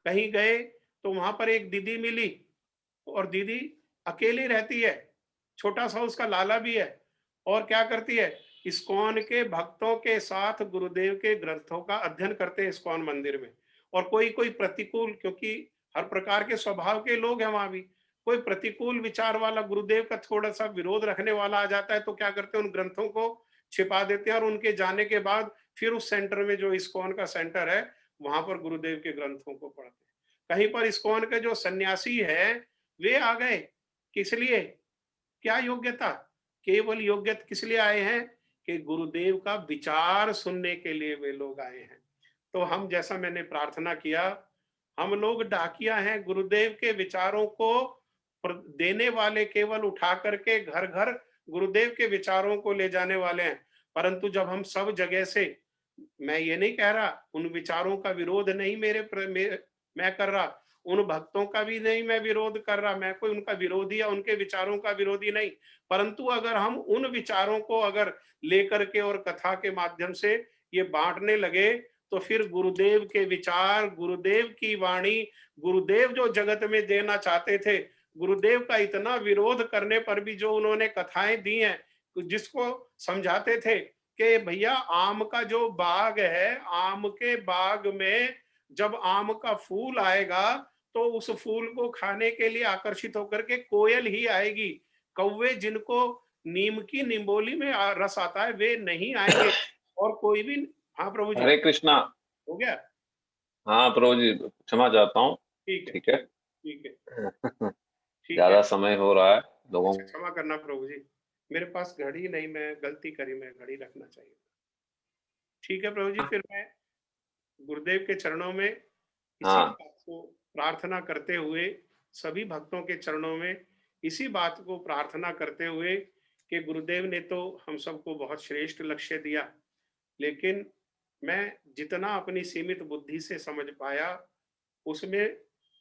कहीं गए तो वहां पर एक दीदी मिली, और दीदी अकेली रहती है, छोटा सा उसका लाला भी है, और क्या करती है, इस्कॉन के भक्तों के साथ गुरुदेव के ग्रंथों का अध्ययन करते हैं इस्कॉन मंदिर में। और कोई कोई प्रतिकूल, क्योंकि हर प्रकार के स्वभाव के लोग हैं वहां भी, कोई प्रतिकूल विचार वाला, गुरुदेव का थोड़ा सा विरोध रखने वाला आ जाता है, तो क्या करते हैं, उन ग्रंथों को छिपा देते हैं, और उनके जाने के बाद फिर उस सेंटर में, जो इस्कॉन का सेंटर है, वहां पर गुरुदेव के ग्रंथों को पढ़ते हैं। कहीं पर इस्कॉन के जो सन्यासी है, वे आ गए, किस लिए, क्या योग्यता, केवल योग्यता किस लिए आए हैं, कि गुरुदेव का विचार सुनने के लिए वे लोग आए हैं। तो हम, जैसा मैंने प्रार्थना किया, हम लोग डाकिया हैं, गुरुदेव के विचारों को देने वाले, केवल उठा करके घर घर गुरुदेव के विचारों को ले जाने वाले हैं। परंतु जब हम सब जगह से, मैं ये नहीं कह रहा, उन विचारों का विरोध नहीं मैं कर रहा, उन भक्तों का भी नहीं मैं विरोध कर रहा, मैं कोई उनका विरोधी या उनके विचारों का विरोधी नहीं। परंतु अगर हम उन विचारों को अगर लेकर के और कथा के माध्यम से ये बांटने लगे, तो फिर गुरुदेव के विचार, गुरुदेव की वाणी, गुरुदेव जो जगत में देना चाहते थे, गुरुदेव का इतना विरोध करने पर भी जो उन्होंने कथाएं दी हैं, जिसको समझाते थे कि भैया आम का जो बाग है, आम के बाग में जब आम का फूल आएगा, तो उस फूल को खाने के लिए आकर्षित होकर के कोयल ही आएगी। कौवे जिनको नीम की निम्बोली में रस आता है, वे नहीं आएंगे। और कोई भी। हाँ प्रभु जी। हरे कृष्णा। हो गया। हाँ प्रभु जी, क्षमा चाहता हूँ। ठीक है, ठीक है। ठीक है, ठीक है। ज्यादा समय हो रहा है लोगों। अच्छा, क्षमा करना प्रभु जी। मेरे पास घड़ी नहीं, मैं गलती करी, मैं घड़ी रखना चाहिए। ठीक है प्रभु जी, फिर मैं गुरुदेव के चरणों में इसी हाँ बात को प्रार्थना करते हुए, सभी भक्तों के चरणों में इसी बात को प्रार्थना करते हुए कि गुरुदेव ने तो हम सबको बहुत श्रेष्ठ लक्ष्य दिया, लेकिन मैं जितना अपनी सीमित बुद्धि से समझ पाया, उसमें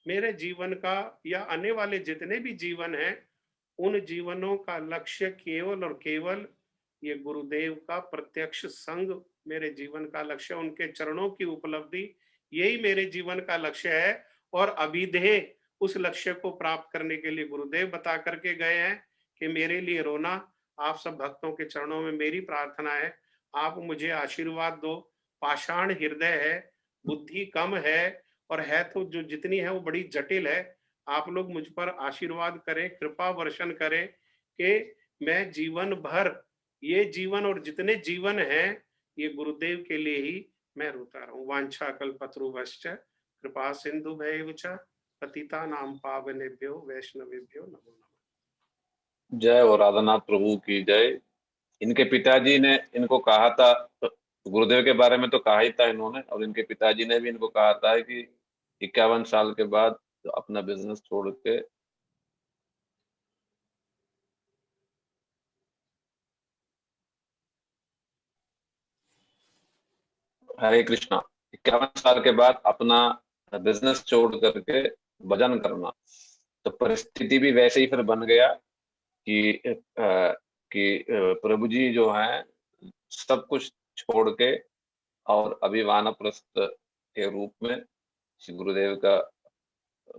मेरे जीवन का या आने वाले जितने भी जीवन हैं, उन जीवनों का लक्ष्य केवल और केवल ये गुरुदेव का प्रत्यक्ष संग मेरे जीवन का लक्ष्य, उनके चरणों की उपलब्धि, यही मेरे जीवन का लक्ष्य है। और अभिधेय उस लक्ष्य को प्राप्त करने के लिए गुरुदेव बता करके गए हैं कि मेरे लिए रोना। आप सब भक्तों के चरणों में मेरी प्रार्थना है, आप मुझे आशीर्वाद दो। पाषाण हृदय है, बुद्धि कम है, और है तो जो जितनी है वो बड़ी जटिल है। आप लोग मुझ पर आशीर्वाद करें, कृपा वर्षण करें कि मैं जीवन भर, ये जीवन और जितने जीवन हैं, ये गुरुदेव के लिए ही मैं रोता रहूं। वांछा कल्पतरुभ्यश्च कृपा सिंधु च पतितानां पावनेभ्यो वैष्णवेभ्यो नमो नमः। जय हो राधानाथ प्रभु की जय। इनके पिताजी ने इनको कहा था, तो गुरुदेव के बारे में तो कहा ही था इन्होंने, और इनके पिताजी ने भी इनको कहा था कि 51 साल के बाद तो अपना बिजनेस छोड़ के। हरे कृष्णा। 51 साल के बाद अपना बिजनेस छोड़ करके भजन करना, तो परिस्थिति भी वैसे ही फिर बन गया कि प्रभु जी जो है सब कुछ छोड़ के और अभी वानप्रस्थ के रूप में श्री गुरुदेव का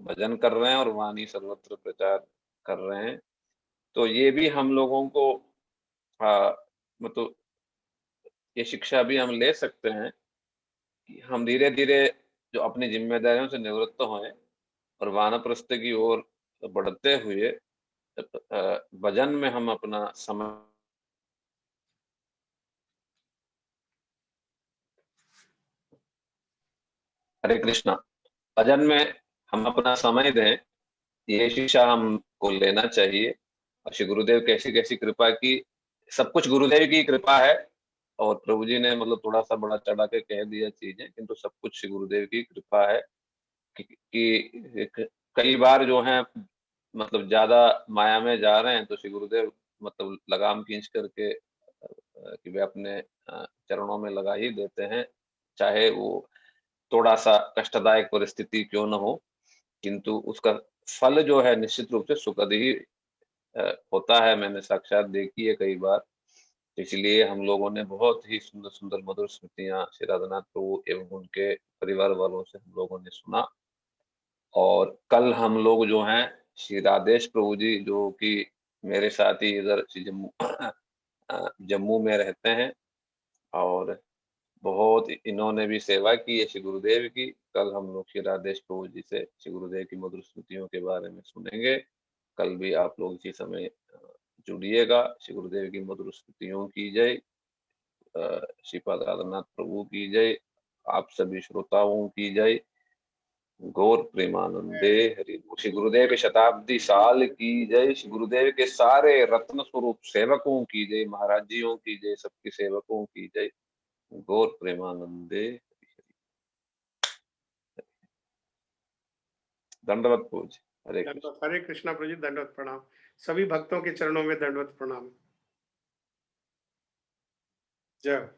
भजन कर रहे हैं और वाणी सर्वत्र प्रचार कर रहे हैं। तो ये भी हम लोगों को मतलब ये शिक्षा भी हम ले सकते हैं कि हम धीरे धीरे जो अपनी जिम्मेदारियों से निवृत्त हों और वानप्रस्थ की ओर बढ़ते हुए भजन में हम अपना समय। हरे कृष्णा। भजन में हम अपना समय दें, ये शिक्षा हमको लेना चाहिए। और श्री गुरुदेव कैसी कैसी कृपा की, सब कुछ गुरुदेव की कृपा है। और प्रभु जी ने मतलब थोड़ा सा बड़ा चढ़ा के कह दिया चीजें, किंतु सब कुछ श्री गुरुदेव की कृपा है। कि कई बार जो है मतलब ज्यादा माया में जा रहे हैं, तो श्री गुरुदेव मतलब लगाम खींच करके कि वे अपने चरणों में लगा ही देते हैं, चाहे वो थोड़ा सा कष्टदायक परिस्थिति क्यों न हो, किंतु उसका फल जो है निश्चित रूप से सुखद ही होता है। मैंने साक्षात देखी है कई बार। इसलिए हम लोगों ने बहुत ही सुंदर सुंदर मधुर स्मृतियां श्री राधानाथ प्रभु एवं उनके परिवार वालों से हम लोगों ने सुना। और कल हम लोग जो हैं श्री राधेश प्रभु जी, जो कि मेरे साथ ही इधर श्री जम्मू जम्मू में रहते हैं, और बहुत इन्होंने भी सेवा की है श्री गुरुदेव की। कल हम लोग श्री राधेश प्रभु जी से श्री गुरुदेव की मधुर स्मृतियों के बारे में सुनेंगे। कल भी आप लोग इसी समय जुड़िएगा। श्री गुरुदेव की मधुर स्मृतियों की जय। श्रीपाद राधानाथ प्रभु की जय। आप सभी श्रोताओं की जय। गौर प्रेमानंदे हरि बोल। श्री गुरुदेव के शताब्दी साल की जय। श्री गुरुदेव के सारे रत्न स्वरूप सेवकों की जय, महाराज जियों की जय, सबके सेवकों की जय। गौर प्रेमानंदे। दंडवत पूज। हरे कृष्ण। दंडवत। हरे कृष्णा प्रभु जी, दंडवत प्रणाम। सभी भक्तों के चरणों में दंडवत प्रणाम। जय।